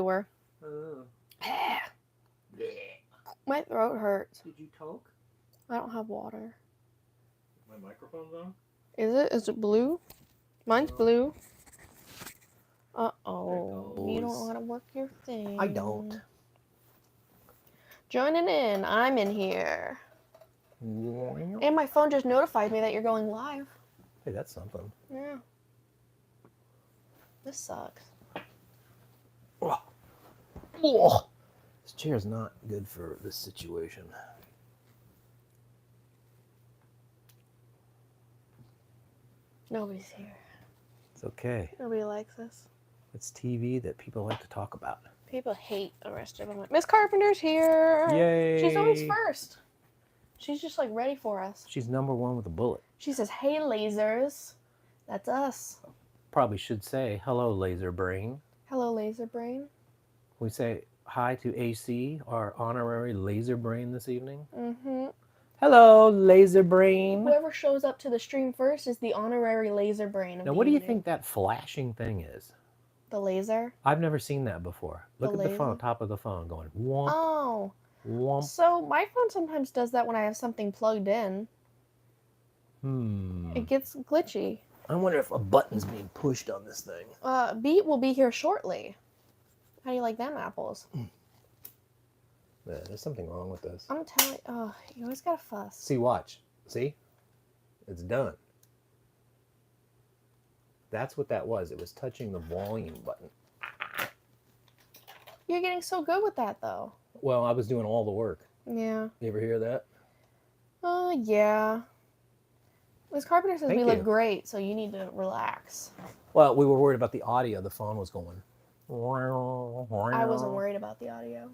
you were. My throat hurts. Did you talk? I don't have water. My microphone's on? Is it? Is it blue? Mine's No. blue. There it Uh-oh. You don't know goes. how to work your thing. I don't. Joining in. I'm in here. And my phone just notified me that you're going live. Hey, that's something. Yeah. This sucks. Oh. This chair's not good for this situation. Nobody's here. It's okay. Nobody likes us. It's TV that people like to talk about. People hate Arrested Development. Miss Carpenter's here. Yay. She's always first. She's just like ready for us. She's number one with a bullet. She says, "Hey, lasers." That's us. Probably should say, hello, laser brain. Hello, laser brain. We say hi to AC, our honorary laser brain this evening. Mm-hmm. Hello, laser brain. Whoever shows up to the stream first is the honorary laser brain of Now, the what do you evening. think that flashing thing is? The laser? I've never seen that before. Look The at the phone, laser? top of the phone, going womp, Oh. womp. So my phone sometimes does that when I have something plugged in. It gets glitchy. I wonder if a button's being pushed on this thing. Beat will be here shortly. How do you like them apples? Yeah, there's something wrong with this. I'm telling you always gotta fuss. See, watch. See? It's done. That's what that was. It was touching the volume button. You're getting so good with that, though. Well, I was doing all the work. Yeah. You ever hear that? Yeah. Miss Carpenter says Thank we you. look great, so you need to relax. Well, we were worried about the audio. The phone was going. I wasn't worried about the audio.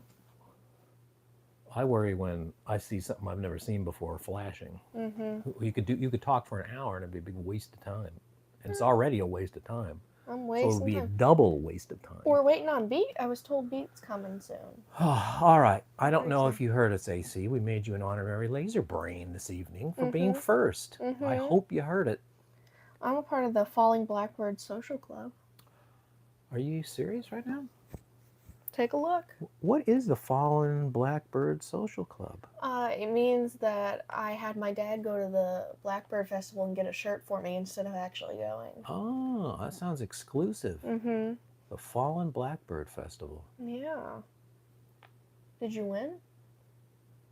I worry when I see something I've never seen before flashing. Mm-hmm. You could talk for an hour and it'd be a big waste of time. And it's already a waste of time. I'm So it wasting would be a time. double waste of time. We're waiting on Beat. I was told Beat's coming soon. All right. I don't know Very if you heard us, AC. We made you an honorary laser brain this evening for being first. I hope you heard it. I'm a part of the Falling Blackbird Social Club. Are you serious right now? Take a look. What is the Fallen Blackbird Social Club? It means that I had my dad go to the Blackbird Festival and get a shirt for me instead of actually going. Oh, that sounds exclusive. Mm-hmm. The Fallen Blackbird Festival. Yeah. Did you win?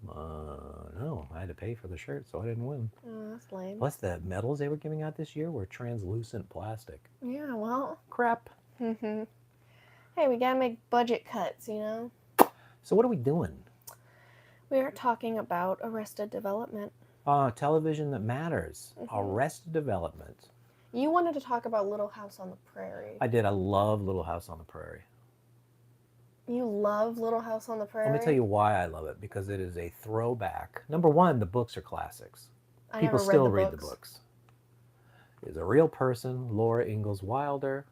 No, I had to pay for the shirt, so I didn't win. Oh, that's lame. Plus, the medals they were giving out this year were translucent plastic. Yeah, well. Crap. Mm-hmm. Hey, we gotta make budget cuts, you know? So what are we doing? We are talking about Arrested Development. Television that matters. Arrested Development. You wanted to talk about Little House on the Prairie. I did. I love Little House on the Prairie. You love Little House on the Prairie? Let me tell you why I love it. Because it is a throwback. Number one, the books are classics. I People never still read read the books. It's a real person, Laura Ingalls Wilder,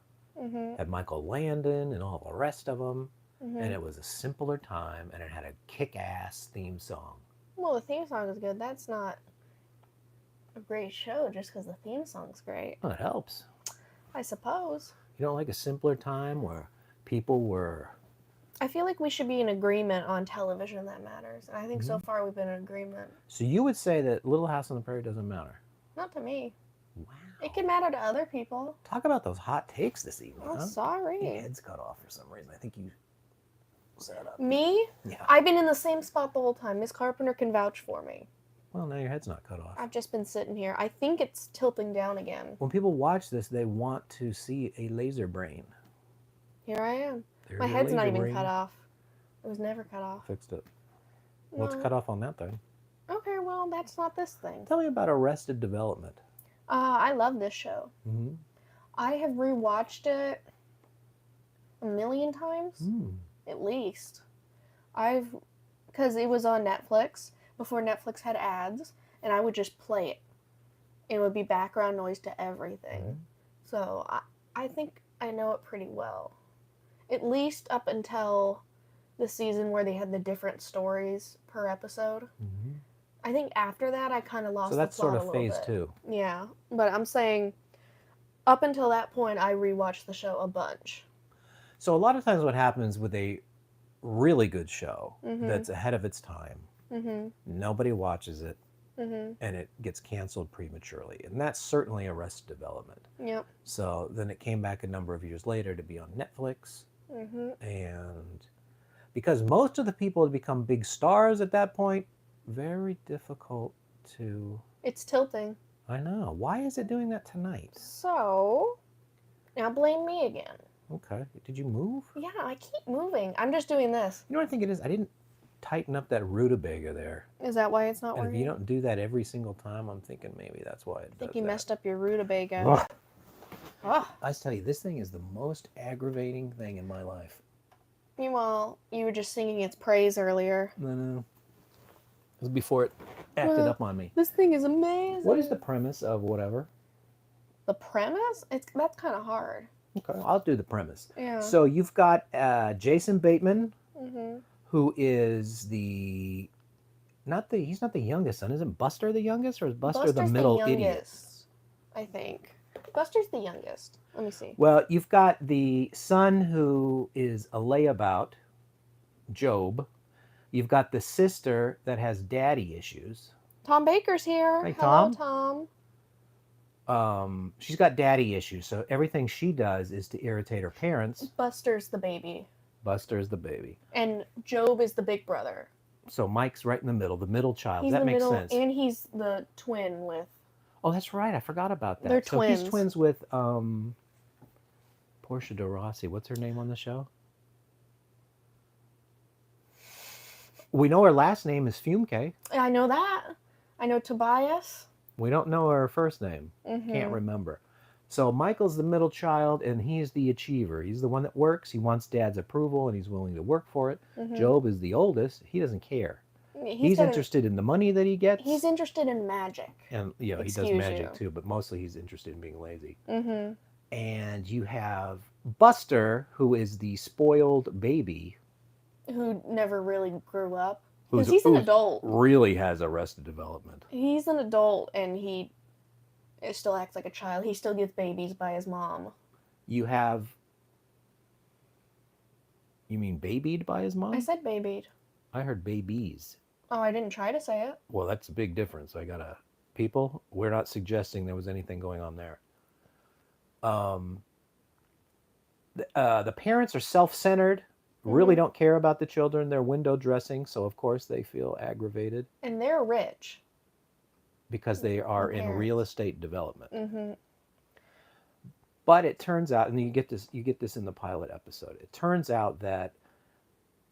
had Michael Landon and all the rest of them. And it was a simpler time, and it had a kick-ass theme song. Well, the theme song is good. That's not a great show just because the theme song's great. Well, it helps. I suppose. You don't like a simpler time where people were... I feel like we should be in agreement on television that matters. And I think so far we've been in agreement. So you would say that Little House on the Prairie doesn't matter? Not to me. Wow. It can matter to other people. Talk about those hot takes this evening, Oh, huh? sorry. Your head's cut off for some reason. I think you sat up. Me? Yeah. I've been in the same spot the whole time. Miss Carpenter can vouch for me. Well, now your head's not cut off. I've just been sitting here. I think it's tilting down again. When people watch this, they want to see a laser brain. Here I am. There's My your head's not laser even brain. cut off. It was never cut off. Fixed it. Well, it's No. cut off on that thing. Okay, well, that's not this thing. Tell me about Arrested Development. I love this show. Mm-hmm. I have rewatched it a million times, at least. Because it was on Netflix before Netflix had ads, and I would just play it. It would be background noise to everything. So I think I know it pretty well. At least up until the season where they had the different stories per episode. I think after that I kind of lost So that's the plot sort a of little phase bit. 2. Yeah, but I'm saying up until that point I rewatched the show a bunch. So a lot of times what happens with a really good show Mm-hmm. that's ahead of its time, Mm-hmm. nobody watches it, Mm-hmm. and it gets canceled prematurely. And that's certainly Arrested Development. Yep. So then it came back a number of years later to be on Netflix. Mm-hmm. And because most of the people had become big stars at that point, very difficult to... It's tilting. I know. Why is it doing that tonight? So, now blame me again. Okay. Did you move? Yeah, I keep moving. I'm just doing this. You know what I think it is? I didn't tighten up that rutabaga there. Is that why it's not And working? if you don't do that every single time, I'm thinking maybe that's why it does I think you that. messed up your rutabaga. Ugh. Ugh. I tell you, this thing is the most aggravating thing in my life. Meanwhile, you were just singing its praise earlier. No. It was before it acted up on me. This thing is amazing. What is the premise of whatever? The premise? That's kind of hard. Okay, I'll do the premise. Yeah. So you've got Jason Bateman, Mm-hmm. who is he's not the youngest son. Isn't Buster the youngest, or is Buster Buster's the middle idiot? youngest, I think. Buster's the youngest. Let me see. Well, you've got the son who is a layabout, Job. You've got the sister that has daddy issues. Tom Baker's here. Hey, Hello, Tom. Tom. She's got daddy issues, so everything she does is to irritate her parents. Buster's the baby. Buster's the baby. And Job is the big brother. So Mike's right in the middle child. He's That the makes middle, sense. and he's the twin with... Oh, that's right. I forgot about that. They're so twins. he's twins with Portia de Rossi. What's her name on the show? We know her last name is Fumke. I know that. I know Tobias. We don't know her first name. Mm-hmm. Can't remember. So Michael's the middle child, and he's the achiever. He's the one that works. He wants dad's approval, and he's willing to work for it. Mm-hmm. Job is the oldest. He doesn't care. He's got interested in the money that he gets. He's interested in magic. And he does Excuse magic you. too, but mostly he's interested in being lazy. Mm-hmm. And you have Buster, who is the spoiled baby, Who never really grew up. who's Because he's an adult. really has Arrested Development. He's an adult, and he still acts like a child. He still gets babies by his mom. You have... You mean babied by his mom? I said babied. I heard babies. Oh, I didn't try to say it. Well, that's a big difference. People, we're not suggesting there was anything going on there. The parents are self-centered, really don't care about the children. They're window dressing, so of course they feel aggravated. And they're rich. Because they are in parents. real estate development. Mm-hmm. But it turns out, and you get this in the pilot episode, it turns out that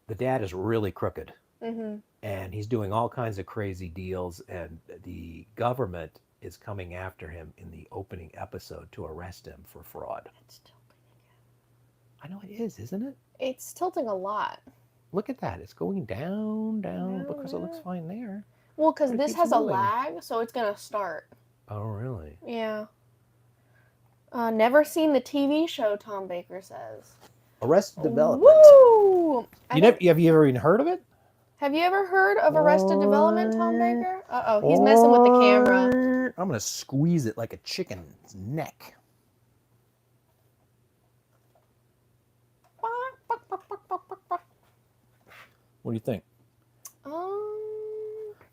the dad is really crooked. Mm-hmm. And he's doing all kinds of crazy deals, and the government is coming after him in the opening episode to arrest him for fraud. It's tilting. I know it is, isn't it? It's tilting a lot. Look at that. It's going down, Down, because it looks down. fine there. Well, because But it this keeps has a moving. lag, so it's going to start. Oh, really? Yeah. Never seen the TV show, Tom Baker says. Arrested Development. Woo! Have you ever even heard of it? Have you ever heard of Arrested Development, Tom Baker? Uh-oh, he's messing with the camera. I'm going to squeeze it like a chicken's neck. What do you think?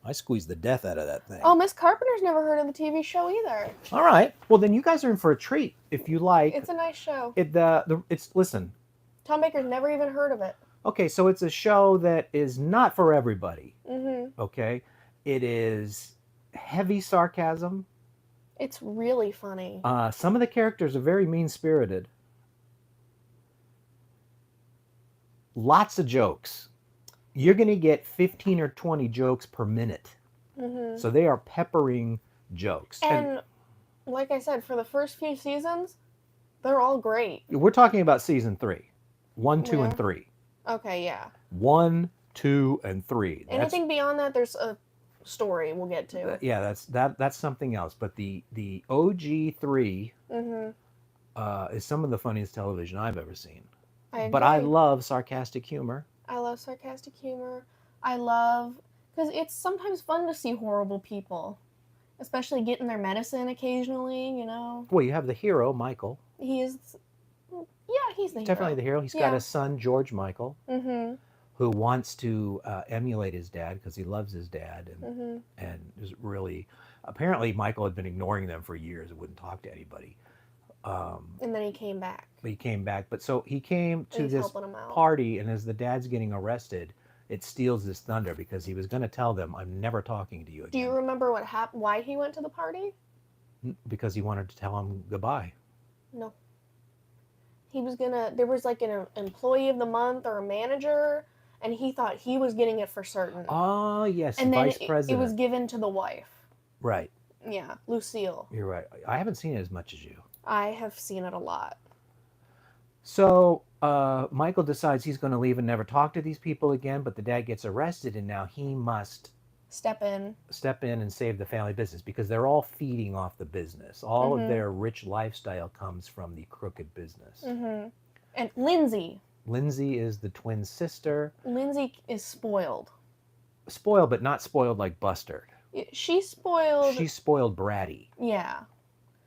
I squeezed the death out of that thing. Oh, Miss Carpenter's never heard of the TV show either. All right. Well, then you guys are in for a treat if you like. It's a nice show. Listen. Tom Baker's never even heard of it. Okay, so it's a show that is not for everybody. Mm-hmm. Okay, it is heavy sarcasm. It's really funny. Some of the characters are very mean-spirited. Lots of jokes. You're going to get 15 or 20 jokes per minute. Mm-hmm. So they are peppering jokes. And like I said, for the first few seasons, they're all great. We're talking about season 3. 1, 2, and Yeah. 3. Okay, yeah. 1, 2, and 3. Anything beyond that, there's a story we'll get to. Yeah, that's something else. But the OG 3 Mm-hmm. is some of the funniest television I've ever seen. But I love sarcastic humor. I love sarcastic humor. I love... Because it's sometimes fun to see horrible people. Especially getting their medicine occasionally, you know. Well, you have the hero, Michael. He is Yeah, he's the Definitely hero. the hero. He's Yeah. got a son, George Michael, Mm-hmm. who wants to emulate his dad because he loves his dad, Mm-hmm. and is really, apparently Michael had been ignoring them for years and wouldn't talk to anybody. And then he came back. But he came back. But so he came to he's this helping him out. party, and as the dad's getting arrested, it steals his thunder because he was going to tell them, "I'm never talking to you again." Do you remember what happened? Why he went to the party? Because he wanted to tell him goodbye. No. He was gonna. There was like an employee of the month or a manager, and he thought he was getting it for certain. Oh yes, and vice then president. it was given to the wife. Right. Yeah, Lucille. You're right. I haven't seen it as much as you. I have seen it a lot. So Michael decides he's going to leave and never talk to these people again, but the dad gets arrested, and now he must step in and save the family business because they're all feeding off the business. All of their rich lifestyle comes from the crooked business. Mm-hmm. And Lindsay. Lindsay is the twin sister. Lindsay is spoiled. Spoiled, but not spoiled like Buster. She's spoiled. She's spoiled bratty. Yeah.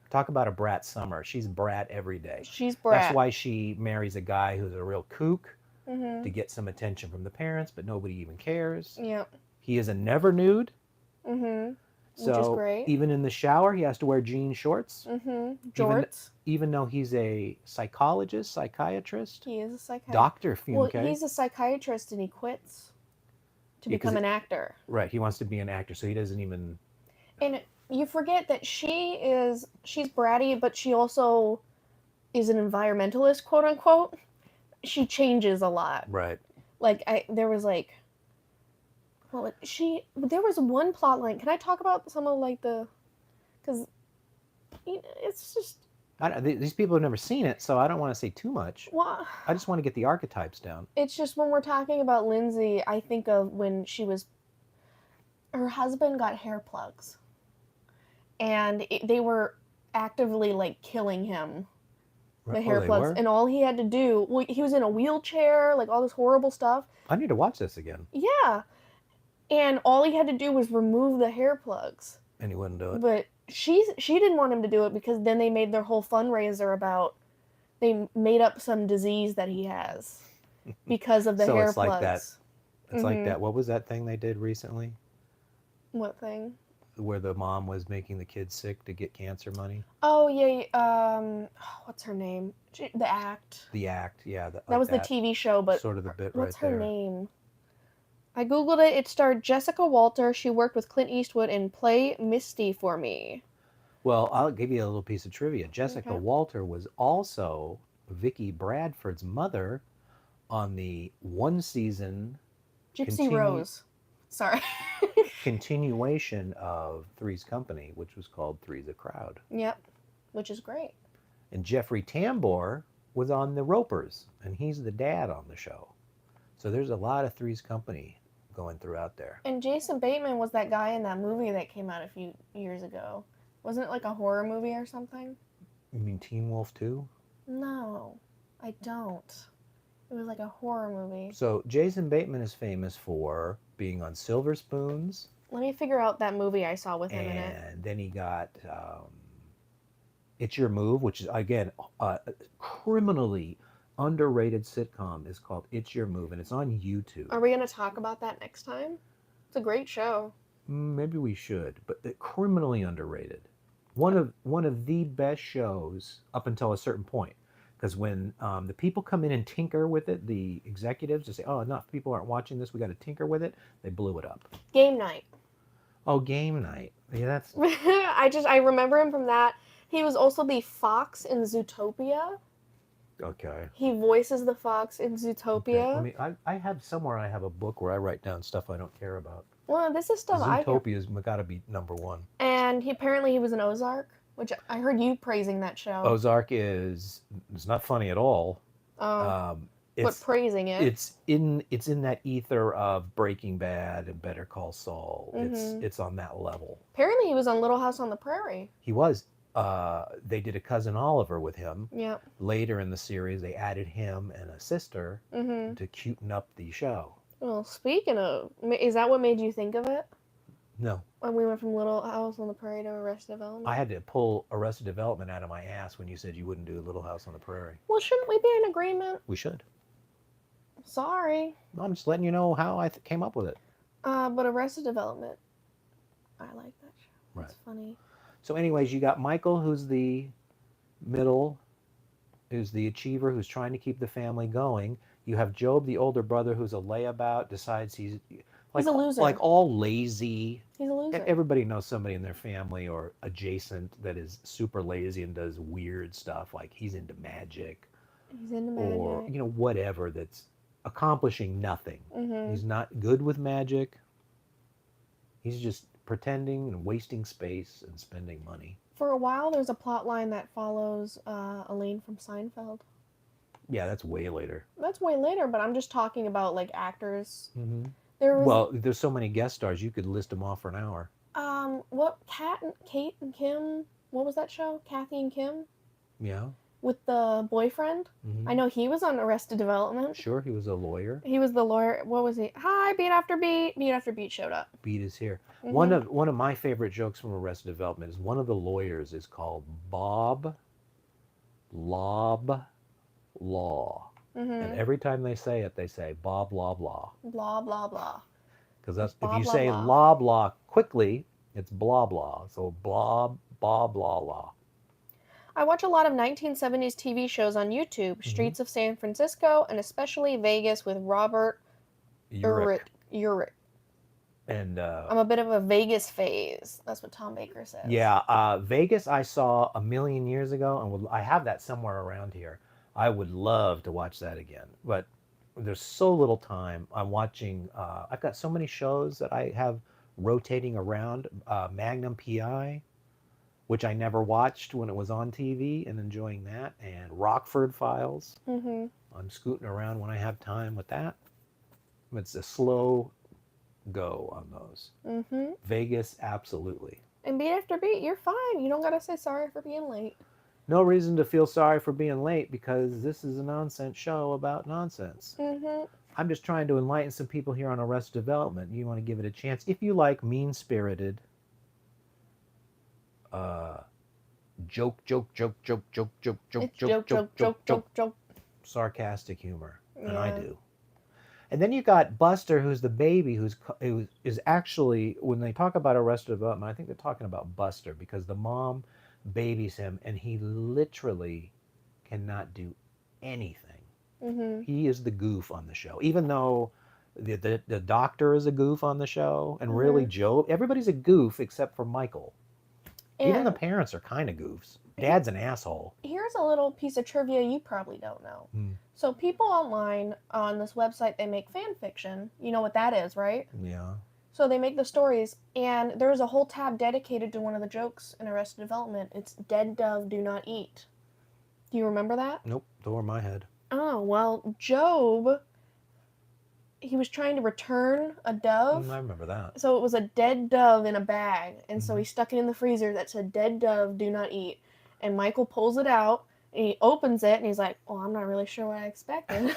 Talk about a brat summer. She's brat every day. She's brat. That's why she marries a guy who's a real kook to get some attention from the parents, but nobody even cares. Yep. He is a never nude. Mm-hmm. So which is great. Even in the shower, he has to wear jean shorts. Mm-hmm. Jorts. Even though he's a psychiatrist. He is a psychiatrist. Dr. Funke. Well, he's a psychiatrist and he quits to become an actor. Right. He wants to be an actor, so he doesn't even... And you forget that she's bratty, but she also is an environmentalist, quote unquote. She changes a lot. Right. There was one plot line. Can I talk about some of because it's just... these people have never seen it, so I don't want to say too much. Well, I just want to get the archetypes down. It's just when we're talking about Lindsay, I think of when her husband got hair plugs. And they were actively killing him. The hair plugs. And all he had to do, he was in a wheelchair, all this horrible stuff. I need to watch this again. Yeah. And all he had to do was remove the hair plugs. And he wouldn't do it. But she didn't want him to do it because then they made their whole fundraiser about, they made up some disease that he has because of the hair plugs. Like that. It's like that. What was that thing they did recently? What thing? Where the mom was making the kids sick to get cancer money. Oh yeah, what's her name? The Act. The Act, yeah. That was the TV show, but sort of the bit what's right her there. name? I googled it. It starred Jessica Walter. She worked with Clint Eastwood in Play Misty for Me. Well, I'll give you a little piece of trivia. Jessica Walter was also Vicky Bradford's mother on the one season Gypsy Rose. Sorry. continuation of Three's Company, which was called Three's a Crowd. Yep, which is great. And Jeffrey Tambor was on The Ropers, and he's the dad on the show. So there's a lot of Three's Company going throughout there. And Jason Bateman was that guy in that movie that came out a few years ago. Wasn't it like a horror movie or something? You mean Teen Wolf 2? No, I don't. It was like a horror movie. So Jason Bateman is famous for being on Silver Spoons. Let me figure out that movie I saw with him in it. And then he got It's Your Move, which is, again, a criminally underrated sitcom is called It's Your Move, and it's on YouTube. Are we going to talk about that next time? It's a great show. Maybe we should, but criminally underrated. One of the best shows up until a certain point. Because when the people come in and tinker with it, the executives just say, oh, enough people aren't watching this, we got to tinker with it, they blew it up. Game Night. Oh, Game Night. Yeah, that's... I remember him from that. He was also the fox in Zootopia. Okay. He voices the fox in Zootopia. Okay. I have somewhere, I have a book where I write down stuff I don't care about. Well, this is stuff I care. Zootopia's got to be number one. And he was in Ozark, which I heard you praising that show. Ozark it's not funny at all. But praising it. It's in that ether of Breaking Bad and Better Call Saul. Mm-hmm. It's on that level. Apparently he was on Little House on the Prairie. He was. They did a Cousin Oliver with him. Yep. Later in the series, they added him and a sister to cuten up the show. Well, speaking of, is that what made you think of it? No. When we went from Little House on the Prairie to Arrested Development? I had to pull Arrested Development out of my ass when you said you wouldn't do Little House on the Prairie. Well, shouldn't we be in agreement? We should. Sorry. I'm just letting you know how I came up with it. But Arrested Development, I like that show. Right. It's funny. So anyways, you got Michael, who's the middle, who's the achiever, who's trying to keep the family going. You have Job, the older brother, who's a layabout, decides he's a loser. Like all lazy. He's a loser. Everybody knows somebody in their family or adjacent that is super lazy and does weird stuff. Like he's into magic. He's into magic. Or, whatever that's accomplishing nothing. Mm-hmm. He's not good with magic. He's just pretending and wasting space and spending money. For a while, there's a plot line that follows Elaine from Seinfeld. Yeah, that's way later. That's way later, but I'm just talking about like actors. Mm-hmm. Well, there's so many guest stars, you could list them off for an hour. What Kate and Kim? What was that show? Kathy and Kim? Yeah. With the boyfriend? Mm-hmm. I know he was on Arrested Development. Sure, he was a lawyer. He was the lawyer. What was he? Hi, Beat After Beat. Beat After Beat showed up. Beat is here. Mm-hmm. One of my favorite jokes from Arrested Development is one of the lawyers is called Bob Lob Law. Mm-hmm. And every time they say it, they say Bob Lob Law. Blah, blah, blah. Because that's Blah, if you blah, say blah. Lob Law quickly, it's blah blah. So blob, bob, blah, law. I watch a lot of 1970s TV shows on YouTube, Mm-hmm. Streets of San Francisco, and especially Vegas with Robert Urich. And I'm a bit of a Vegas phase. That's what Tom Baker says. yeah, Vegas I saw a million years ago, and I have that somewhere around here. I would love to watch that again, but there's so little time. I'm watching. I've got so many shows that I have rotating around. Magnum PI, which I never watched when it was on TV, and enjoying that, and Rockford Files. Mm-hmm. I'm scooting around when I have time with that. It's a slow go on those. Mm-hmm. Vegas, absolutely. And Beat After Beat, you're fine. You don't gotta say sorry for being late. No reason to feel sorry for being late because this is a nonsense show about nonsense. Mm-hmm. I'm just trying to enlighten some people here on Arrested Development. You want to give it a chance. If you like mean-spirited, joke, sarcastic humor, and I do. And then you got Buster, who's the baby, who is actually, when they talk about Arrested Development, I think they're talking about Buster because the mom babies him and he literally cannot do anything. Mm-hmm. He is the goof on the show, even though the doctor is a goof on the show, and really Joe, everybody's a goof except for Michael. And even the parents are kind of goofs. Dad's an asshole. Here's a little piece of trivia you probably don't know. So people online on this website, they make fan fiction. You know what that is, right? Yeah. So they make the stories, and there's a whole tab dedicated to one of the jokes in Arrested Development. It's "Dead dove do not eat." Do you remember that? Nope, over my head. Oh, well, Job, he was trying to return a dove. I remember that. So it was a dead dove in a bag, and so he stuck it in the freezer that said "Dead dove do not eat." And Michael pulls it out, and he opens it, and he's like, "Well, I'm not really sure what I expected."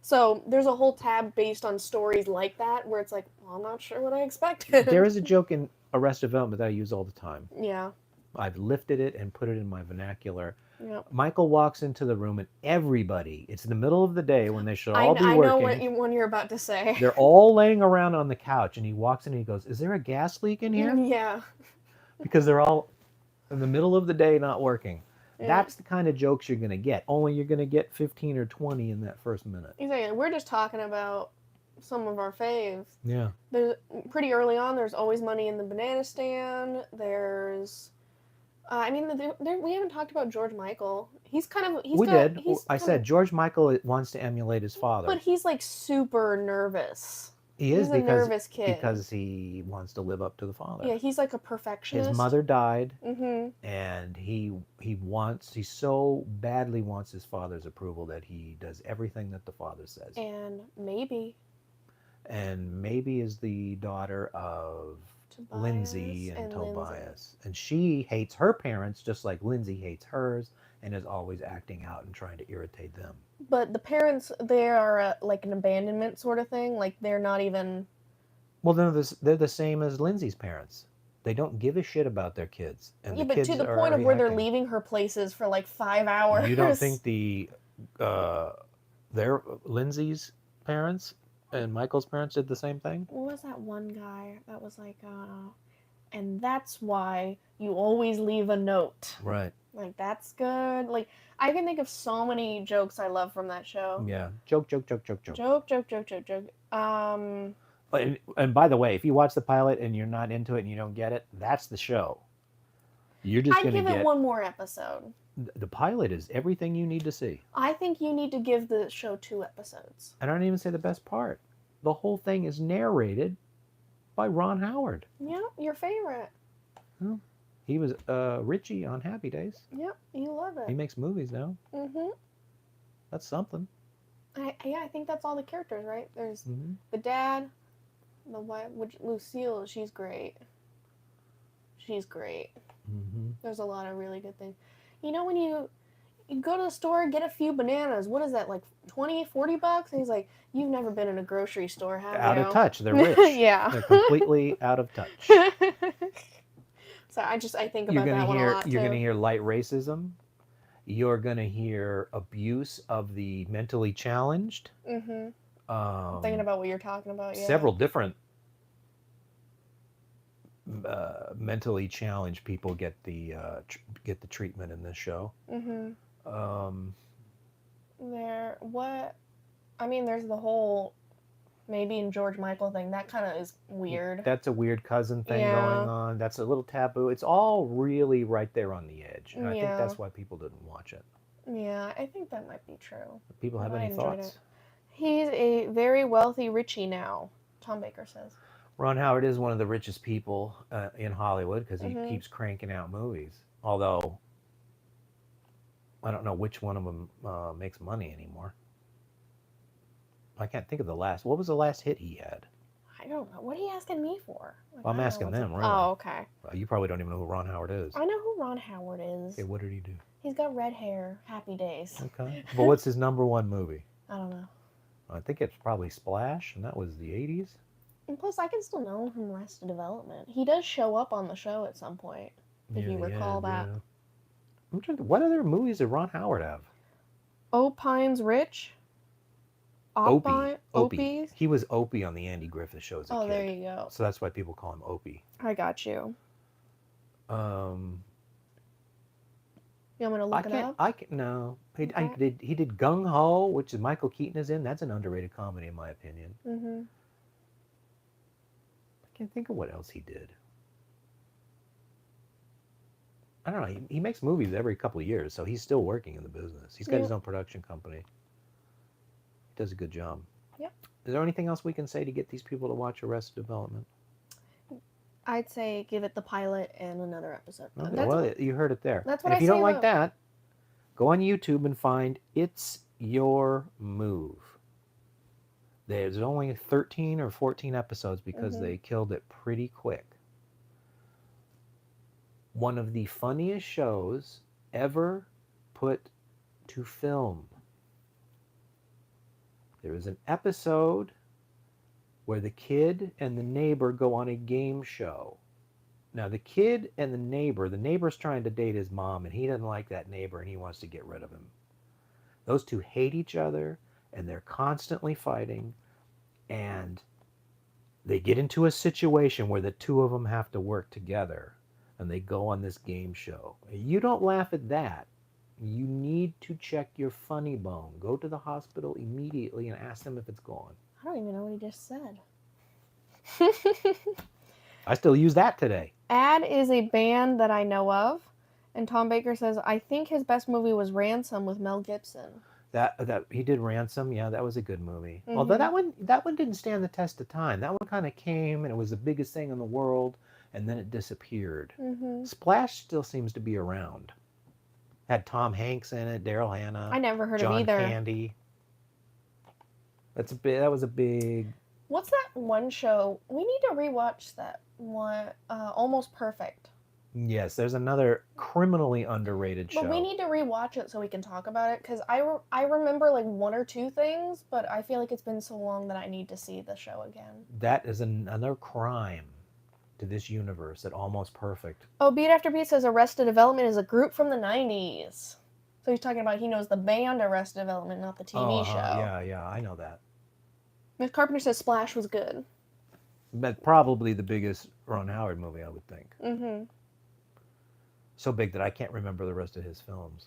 So there's a whole tab based on stories like that, where it's like, "Well, I'm not sure what I expected." There is a joke in Arrested Development that I use all the time. Yeah. I've lifted it and put it in my vernacular. Yep. Michael walks into the room, and everybody, it's in the middle of the day when they should all be working. I know what you're about to say. They're all laying around on the couch, and he walks in and he goes, "Is there a gas leak in here?" Yeah. Because they're all in the middle of the day not working. Yeah. That's the kind of jokes you're going to get. Only you're going to get 15 or 20 in that first minute. Exactly. We're just talking about some of our faves. Yeah. There's pretty early on. There's Always Money in the Banana Stand. There's, we haven't talked about George Michael. I said George Michael wants to emulate his father, but he's like super nervous. He's a nervous kid because he wants to live up to the father. Yeah, he's like a perfectionist. His mother died, and he so badly wants his father's approval that he does everything that the father says. And maybe is the daughter of Lindsay and Tobias. And she hates her parents just like Lindsay hates hers and is always acting out and trying to irritate them. But the parents, they are like an abandonment sort of thing. Like they're not even Well, they're the same as Lindsay's parents. They don't give a shit about their kids, and Yeah, the but kids to the are point of where they're reacting. leaving her places for like 5 hours. You don't think uh, their Lindsay's parents and Michael's parents did the same thing? What was that one guy that was like, and that's why you always leave a note. Right. Like, that's good. Like, I can think of so many jokes I love from that show. Yeah. Joke. Joke. And by the way, if you watch the pilot and you're not into it and you don't get it, that's the show. You're just going to I'd give it one more episode. The pilot is everything you need to see. I think you need to give the show 2 episodes. And I don't even say the best part. The whole thing is narrated by Ron Howard. Yeah, your favorite. Well, he was Richie on Happy Days. Yep, you love it. He makes movies now. Mm-hmm. That's something. I think that's all the characters, right? There's the dad, the wife, which Lucille, she's great. She's great. Mm-hmm. There's a lot of really good things. You know, when you go to the store, get a few bananas, what is that, like $20, $40? And he's like, you've never been in a grocery store, have you? Out of touch. They're rich. Yeah. They're completely out of touch. So I think about that one a lot, too. You're going to hear light racism. You're going to hear abuse of the mentally challenged. Mm-hmm. I'm thinking about what you're talking about, yeah. Several different mentally challenged people get the treatment in this show. Mm-hmm. There's the whole maybe in George Michael thing. That kind of is weird. That's a weird cousin thing going on. That's a little taboo. It's all really right there on the edge. And I think that's why people didn't watch it. Yeah, I think that might be true. People have any thoughts? He's a very wealthy Richie now, Tom Baker says. Ron Howard is one of the richest people in Hollywood because he keeps cranking out movies. Although, I don't know which one of them makes money anymore. I can't think of the last. What was the last hit he had? I don't know. What are you asking me for? Like, well, I'm asking them, really. Oh, okay. Well, you probably don't even know who Ron Howard is. I know who Ron Howard is. Okay, what did he do? He's got red hair. Happy Days. Okay. But what's his number one movie? I don't know. I think it's probably Splash, and that was the 80s. And plus, I can still know him from Arrested Development. He does show up on the show at some point, if you recall that. Yeah. I'm trying to, what other movies did Ron Howard have? Opine's Rich. Opie. He was Opie on the Andy Griffith Show as a kid. Oh, there you go. So that's why people call him Opie. I got you. You want me to look it up? No. He did Gung Ho, which is Michael Keaton is in. That's an underrated comedy, in my opinion. Mm-hmm. I can't think of what else he did. I don't know. He makes movies every couple of years, so he's still working in the business. He's got his own production company. He does a good job. Yep. Is there anything else we can say to get these people to watch Arrested Development? I'd say give it the pilot and another episode. Okay, well, you heard it there. That's what if you don't like that, go on YouTube and find It's Your Move. There's only 13 or 14 episodes because they killed it pretty quick. One of the funniest shows ever put to film. There is an episode where the kid and the neighbor go on a game show. Now, the kid and the neighbor's trying to date his mom, and he doesn't like that neighbor, and he wants to get rid of him. Those two hate each other, and they're constantly fighting, and they get into a situation where the two of them have to work together, and they go on this game show. You don't laugh at that. You need to check your funny bone. Go to the hospital immediately and ask them if it's gone. I don't even know what he just said. I still use that today. Ad is a band that I know of, and Tom Baker says, I think his best movie was Ransom with Mel Gibson. That he did Ransom, yeah, that was a good movie. Although that one didn't stand the test of time. That one kind of came and it was the biggest thing in the world, and then it disappeared. Splash still seems to be around. Had Tom Hanks in it, Daryl Hannah. I never heard John of either. Candy. That was a big. What's that one show? We need to rewatch that one. Almost Perfect. Yes, there's another criminally underrated show. But we need to rewatch it so we can talk about it, because I remember like one or two things, but I feel like it's been so long that I need to see the show again. That is another crime to this universe at Almost Perfect. Oh, Beat After Beat says Arrested Development is a group from the 90s. So he's talking about he knows the band Arrested Development, not the TV show. Yeah, I know that. Miss Carpenter says Splash was good. But probably the biggest Ron Howard movie, I would think. Mm-hmm. So big that I can't remember the rest of his films.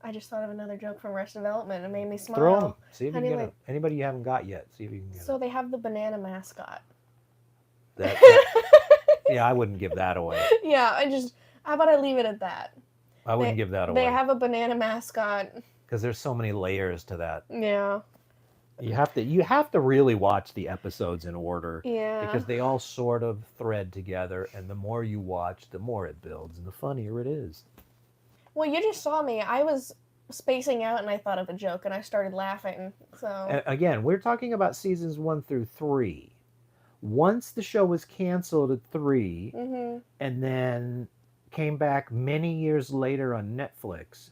I just thought of another joke from Arrested Development. It made me smile. Throw them. See if you can Anyway. get them. Anybody you haven't got yet, see if you can get So they have the banana mascot. them. Yeah, I wouldn't give that away. Yeah, how about I leave it at that? I wouldn't give that away. They have a banana mascot. Because there's so many layers to that. Yeah. You have to really watch the episodes in order. Yeah. Because they all sort of thread together, and the more you watch, the more it builds, and the funnier it is. Well, you just saw me. I was spacing out, and I thought of a joke, and I started laughing. So Again, we're talking about seasons 1 through 3. Once the show was canceled at 3, mm-hmm. and then came back many years later on Netflix,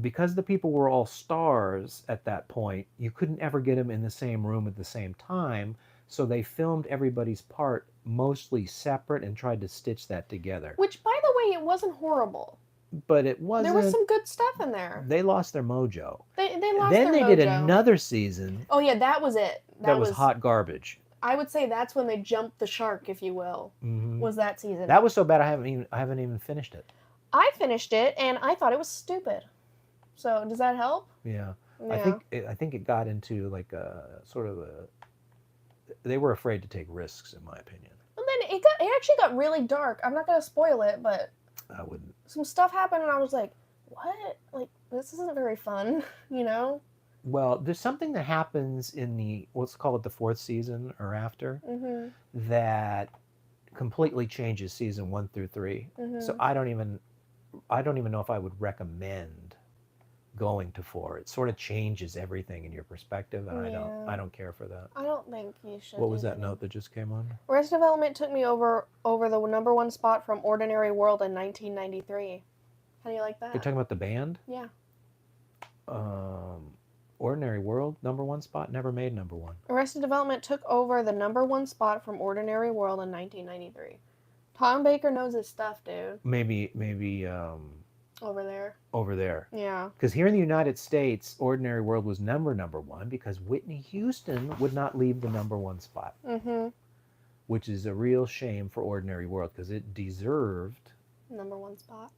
because the people were all stars at that point, you couldn't ever get them in the same room at the same time. So they filmed everybody's part mostly separate and tried to stitch that together. Which, by the way, it wasn't horrible. But it wasn't. There was some good stuff in there. They lost their mojo. They lost then their mojo. Then they did another season. Oh yeah, that was it. That was hot garbage. I would say that's when they jumped the shark, if you will. Mm-hmm. Was that season? That was so bad I haven't even finished it. I finished it and I thought it was stupid. So does that help? Yeah. Yeah. I think it got into like a sort of a. They were afraid to take risks, in my opinion. And then it actually got really dark. I'm not gonna spoil it, but I wouldn't. Some stuff happened and I was like, what? Like, this isn't very fun, you know? Well, there's something that happens in let's call it the 4th season or after, mm-hmm. that completely changes season 1 through 3. Mm-hmm. So I don't even know if I would recommend going to 4. It sort of changes everything in your perspective, and I don't care for that. I don't think you should. What was that note that just came on? Arrested Development took me over the number 1 spot from Ordinary World in 1993. How do you like that? You're talking about the band? Yeah. Ordinary World, number 1 spot, never made number 1. Arrested Development took over the number 1 spot from Ordinary World in 1993. Tom Baker knows his stuff, dude. Maybe over there. Yeah. Because here in the United States, Ordinary World was number 1 because Whitney Houston would not leave the number 1 spot. Mm-hmm. Which is a real shame for Ordinary World because it deserved number 1 spot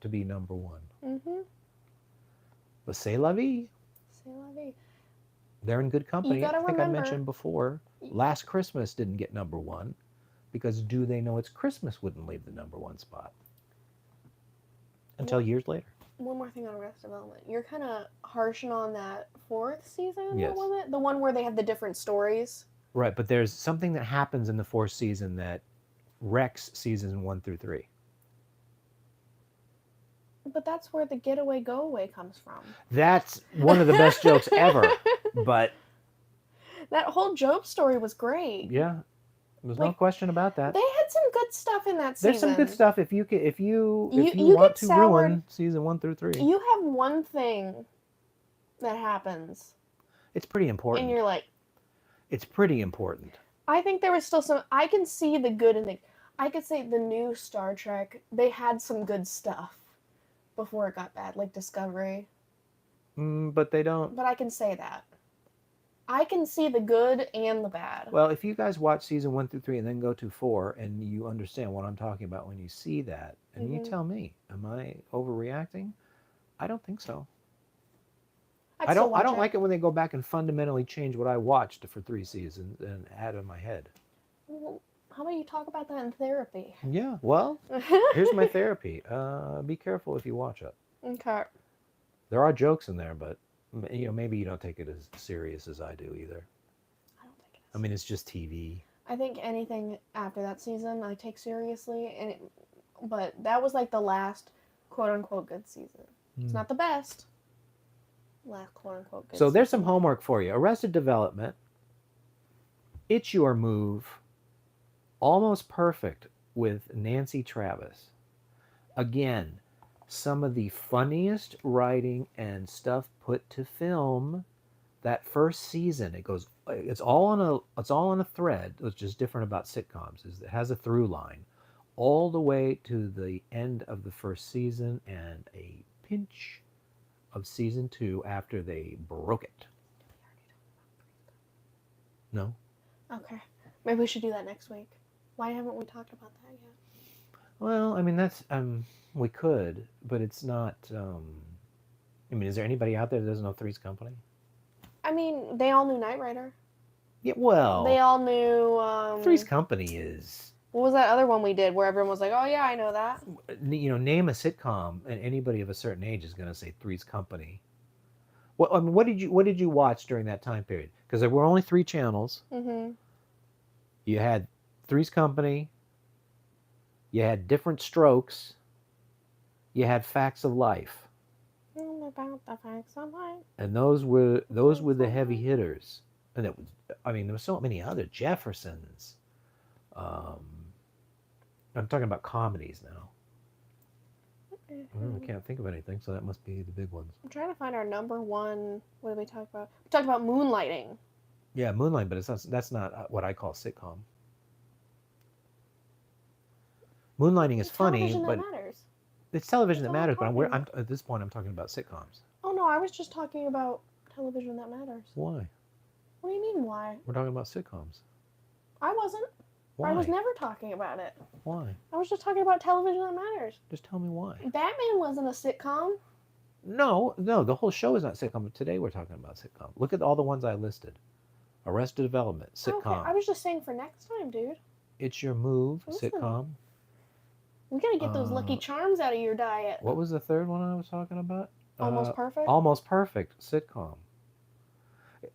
to be number 1. Mm-hmm. But C'est La Vie. C'est La Vie. They're in good company. You gotta I think remember, I mentioned before. Last Christmas didn't get number 1 because Do They Know It's Christmas wouldn't leave the number 1 spot until years later. One more thing on Arrested Development. You're kind of harshing on that 4th season, yes. Was it? The one where they had the different stories? Right, but there's something that happens in the 4th season that wrecks seasons 1 through 3. But that's where the getaway go away comes from. That's one of the best jokes ever. But that whole Job story was great. Yeah, there's no question about that. They had some good stuff in that season. There's some good stuff if you want to ruin season 1 through 3. You have one thing that happens. It's pretty important. And you're like, it's pretty important. I think there was still some. I can see the good in I could say the new Star Trek. They had some good stuff before it got bad, like Discovery. But they don't. But I can say that. I can see the good and the bad. Well, if you guys watch season 1 through 3 and then go to 4 and you understand what I'm talking about when you see that, and you tell me, am I overreacting? I don't think so. I don't like it when they go back and fundamentally change what I watched for 3 seasons and add in my head. Well, how about you talk about that in therapy? Yeah, well, here's my therapy. Be careful if you watch it. Okay. There are jokes in there, but maybe you don't take it as serious as I do either. I don't think it is. I mean, it's just TV. I think anything after that season I take seriously, but that was like the last quote-unquote good season. It's not the best. Last quote-unquote good season. So there's some homework for you. Arrested Development It's Your Move, Almost Perfect with Nancy Travis. Again, some of the funniest writing and stuff put to film. That first season, it's all on a thread, which is different about sitcoms, is it has a through line all the way to the end of the first season and a pinch of season 2 after they broke it. No? Okay. Maybe we should do that next week. Why haven't we talked about that yet? Well, I mean, that's we could, but it's not. I mean, is there anybody out there that doesn't know Three's Company? I mean, they all knew Knight Rider. Yeah, well, they all knew. Three's Company is. What was that other one we did where everyone was like, "Oh yeah, I know that." You know, name a sitcom, and anybody of a certain age is going to say Three's Company. Well, I mean, what did you watch during that time period? Because there were only 3 channels. Mm-hmm. You had Three's Company. You had Different Strokes. You had Facts of Life. About the facts of life. And those were the heavy hitters. And it was, I mean, there were so many other Jeffersons. I'm talking about comedies now. I can't think of anything, so that must be the big ones. I'm trying to find our number one. What did we talk about? We talked about Moonlighting. Yeah, Moonlight, but that's not what I call sitcom. Moonlighting is funny, but matters. It's television that matters. But I'm at this point, I'm talking about sitcoms. Oh no, I was just talking about television that matters. Why? What do you mean why? We're talking about sitcoms. I wasn't. Why? I was never talking about it. Why? I was just talking about television that matters. Just tell me why. Batman wasn't a sitcom. No, the whole show is not sitcom. But today we're talking about sitcom. Look at all the ones I listed. Arrested Development, sitcom. Okay, I was just saying for next time, dude. It's Your Move, sitcom. We gotta get those Lucky Charms out of your diet. What was the third one I was talking about? Almost Perfect? Almost Perfect, sitcom.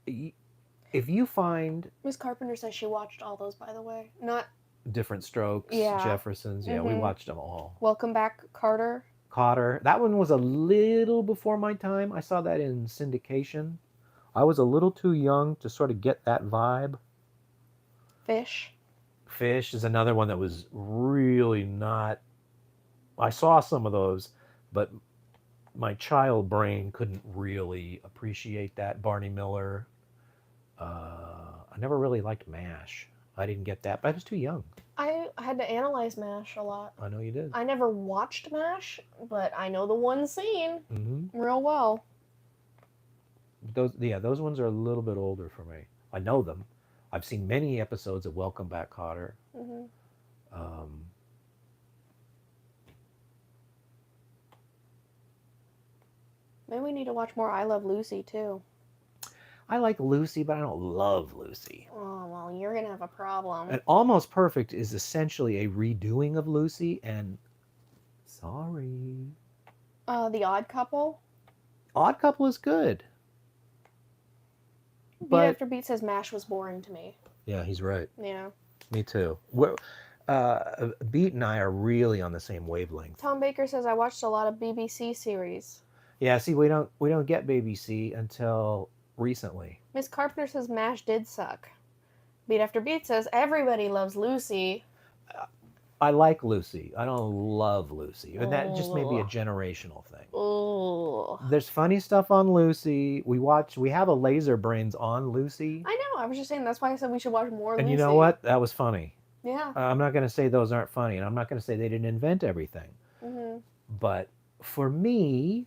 If you find... Miss Carpenter says she watched all those, by the way. Not... Different Strokes, Jeffersons. Yeah, we watched them all. Welcome Back, Kotter. Kotter. That one was a little before my time. I saw that in syndication. I was a little too young to sort of get that vibe. Fish. Fish is another one that was really not... I saw some of those, but my child brain couldn't really appreciate that. Barney Miller. I never really liked MASH. I didn't get that, but I was too young. I had to analyze MASH a lot. I know you did. I never watched MASH, but I know the one scene real well. Those ones are a little bit older for me. I know them. I've seen many episodes of Welcome Back, Kotter. Maybe we need to watch more I Love Lucy, too. I like Lucy, but I don't love Lucy. Oh, well, you're going to have a problem. And Almost Perfect is essentially a redoing of Lucy, and sorry. The Odd Couple? Odd Couple is good. Beat After Beat says MASH was boring to me. Yeah, he's right. Yeah. Me too. Beat and I are really on the same wavelength. Tom Baker says I watched a lot of BBC series. Yeah, see, we don't get BBC until recently. Miss Carpenter says MASH did suck. Beat After Beat says everybody loves Lucy. I like Lucy. I don't love Lucy. And that just may be a generational thing. Oh. There's funny stuff on Lucy. We have a Laser Brains on Lucy. I know. I was just saying that's why I said we should watch more Lucy. And you know what? That was funny. Yeah. I'm not going to say those aren't funny, and I'm not going to say they didn't invent everything. But for me,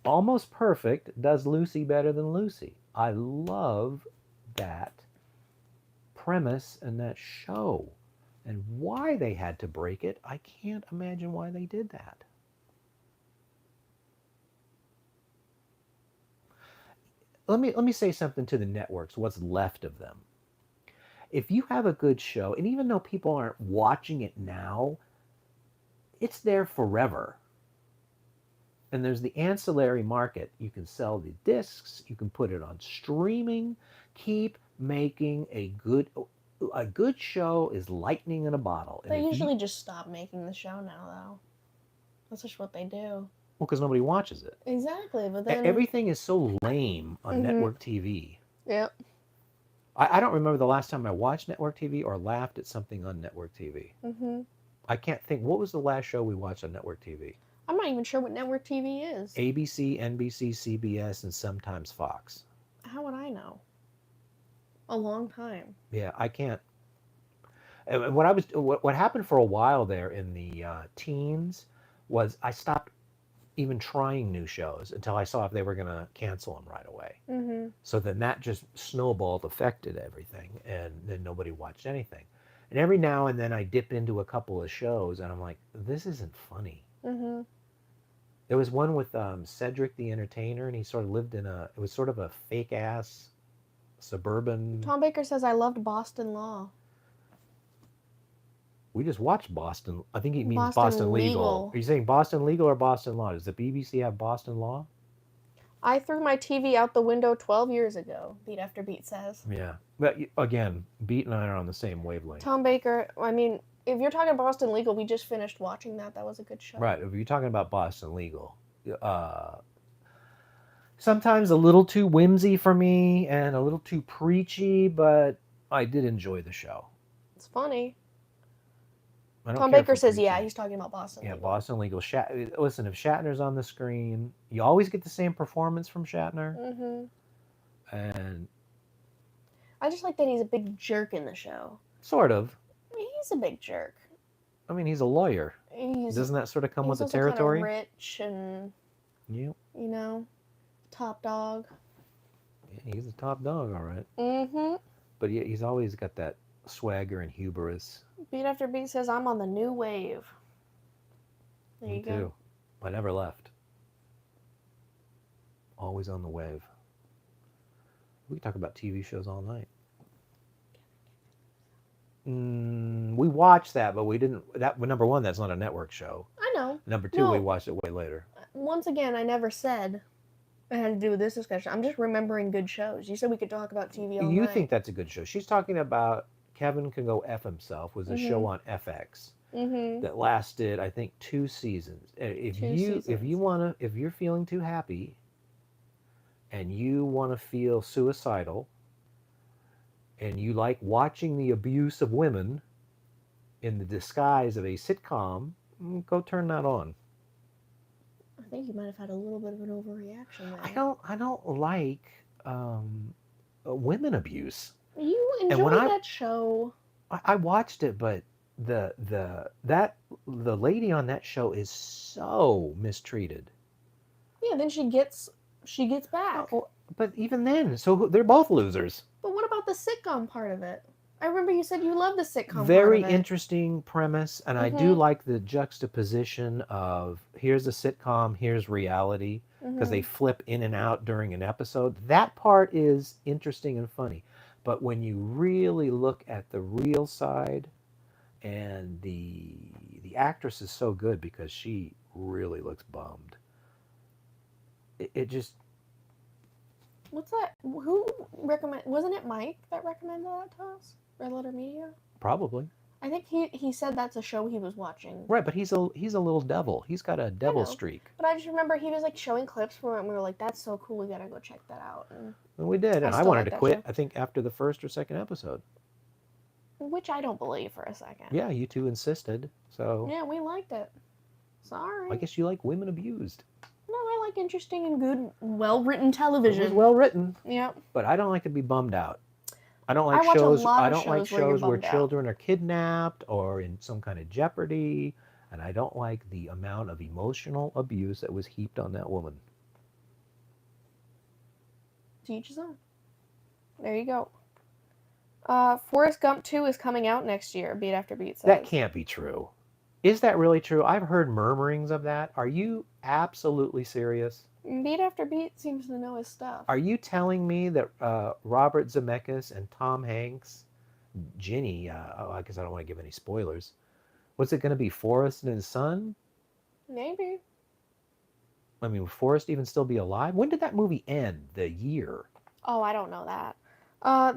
Almost Perfect does Lucy better than Lucy. I love that premise and that show. And why they had to break it, I can't imagine why they did that. Let me say something to the networks, what's left of them. If you have a good show, and even though people aren't watching it now, it's there forever. And there's the ancillary market. You can sell the discs, you can put it on streaming. Keep making a good show is lightning in a bottle. They usually just stop making the show now, though. That's just what they do. Well, because nobody watches it. Exactly, but then... Everything is so lame on network TV. Yep. I don't remember the last time I watched network TV or laughed at something on network TV. I can't think. What was the last show we watched on network TV? I'm not even sure what network TV is. ABC, NBC, CBS, and sometimes Fox. How would I know? A long time. Yeah, I can't. And what happened for a while there in the teens was I stopped even trying new shows until I saw if they were going to cancel them right away. So then that just snowballed, affected everything, and then nobody watched anything. And every now and then I dip into a couple of shows, and I'm like, this isn't funny. There was one with Cedric the Entertainer, and he sort of lived in it was sort of a fake ass suburban. Tom Baker says I loved Boston Law. We just watched Boston. I think he means Boston Legal. Are you saying Boston Legal or Boston Law? Does the BBC have Boston Law? I threw my TV out the window 12 years ago, Beat After Beat says. Yeah. But again, Beat and I are on the same wavelength. Tom Baker, I mean, if you're talking Boston Legal, we just finished watching that. That was a good show. Right. If you're talking about Boston Legal, sometimes a little too whimsy for me and a little too preachy, but I did enjoy the show. It's funny. Tom Baker says, yeah, he's talking about Boston Legal. Yeah, Boston Legal. Listen, if Shatner's on the screen, you always get the same performance from Shatner. And I just like that he's a big jerk in the show. Sort of. I mean, he's a big jerk. I mean, he's a lawyer. Doesn't that sort of come with the territory? He's also kind of rich and, you know, top dog. Yeah, he's a top dog, all right. But yeah, he's always got that swagger and hubris. Beat After Beat says, I'm on the new wave. There you go. Me too. I never left. Always on the wave. We can talk about TV shows all night. We watched that, but we didn't. Number one, that's not a network show. I know. Number two, we watched it way later. Once again, I never said it had to do with this discussion. I'm just remembering good shows. You said we could talk about TV all night. You think that's a good show. She's talking about Kevin Can Go F Himself, was a show on FX that lasted, I think, 2 seasons. If you're feeling too happy and you want to feel suicidal and you like watching the abuse of women in the disguise of a sitcom, go turn that on. I think you might have had a little bit of an overreaction there. I don't like women abuse. You enjoyed that show. I watched it, but the lady on that show is so mistreated. Yeah, then she gets back. But even then, so they're both losers. But what about the sitcom part of it? I remember you said you love the sitcom Very part of it. interesting premise, and I do like the juxtaposition of here's a sitcom, here's reality, because they flip in and out during an episode. That part is interesting and funny. But when you really look at the real side, and the actress is so good because she really looks bummed. It just... What's that? Who recommend? Wasn't it Mike that recommended that to us? Red Letter Media? Probably. I think he said that's a show he was watching. Right, but he's a little devil. He's got a devil streak. But I just remember he was like showing clips from it, and we were like, "That's so cool. We gotta go check that out." And we did, and I wanted to quit. Show. I think after the first or second episode. Which I don't believe for a second. Yeah, you two insisted. So. Yeah, we liked it. Sorry. I guess you like women abused. No, I like interesting and good, well-written television. It was well written. Yeah. But I don't like to be bummed out. I don't like shows. I don't like shows where children are kidnapped or in some kind of jeopardy, and I don't like the amount of emotional abuse that was heaped on that woman. To each his own. There you go. Forrest Gump 2 is coming out next year. Beat After Beat says. That can't be true. Is that really true? I've heard murmurings of that. Are you absolutely serious? Beat After Beat seems to know his stuff. Are you telling me that Robert Zemeckis and Tom Hanks, Ginny, I guess I don't want to give any spoilers. What's it going to be, Forrest and his son? Maybe. I mean, would Forrest even still be alive? When did that movie end? The year? Oh, I don't know that.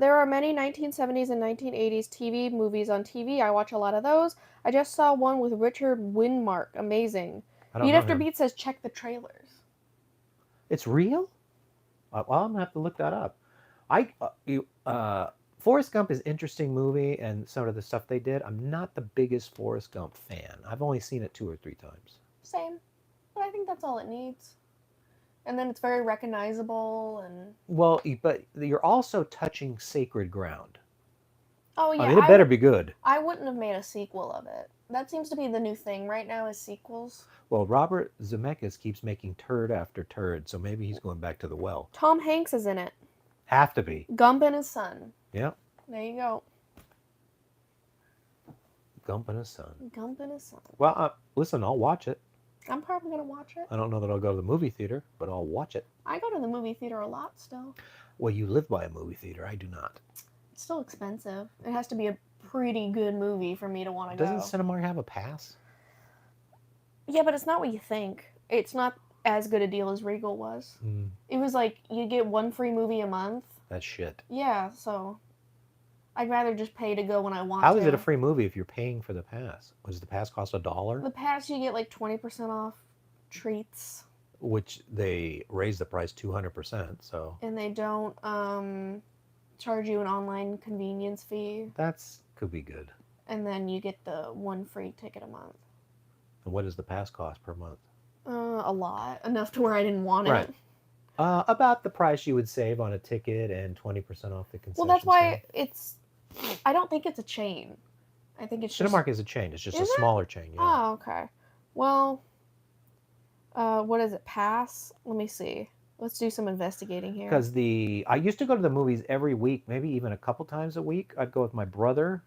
There are many 1970s and 1980s TV movies on TV. I watch a lot of those. I just saw one with Richard Widmark. Amazing. Beat After Beat says check the trailers. It's real? Well, I'm going to have to look that up. Forrest Gump is an interesting movie, and some of the stuff they did. I'm not the biggest Forrest Gump fan. I've only seen it 2 or 3 times. Same. But I think that's all it needs. And then it's very recognizable and... Well, but you're also touching sacred ground. Oh, yeah. I mean, it better be good. I wouldn't have made a sequel of it. That seems to be the new thing right now is sequels. Well, Robert Zemeckis keeps making turd after turd, so maybe he's going back to the well. Tom Hanks is in it. Have to be. Gump and his son. Yep. There you go. Gump and his son. Gump and his son. Well, listen, I'll watch it. I'm probably going to watch it. I don't know that I'll go to the movie theater, but I'll watch it. I go to the movie theater a lot still. Well, you live by a movie theater. I do not. It's still expensive. It has to be a pretty good movie for me to want to go. Doesn't Cinemark have a pass? Yeah, but it's not what you think. It's not as good a deal as Regal was. Mm. It was like you get one free movie a month. That's shit. Yeah, so I'd rather just pay to go when I want to. How is it a free movie if you're paying for the pass? Does the pass cost $1? The pass you get like 20% off treats. Which they raise the price 200%, so. And they don't charge you an online convenience fee. That's could be good. And then you get the one free ticket a month. And what does the pass cost per month? A lot. Enough to where I didn't want Right. it. About the price you would save on a ticket and 20% off the concession. Well, that's why stand. I don't think it's a chain. I think it's Cinemark is a chain. It's just Is a it? smaller chain. Yeah. Oh, okay. Well, what is it? Pass? Let me see. Let's do some investigating here. Because I used to go to the movies every week, maybe even a couple times a week. I'd go with my brother.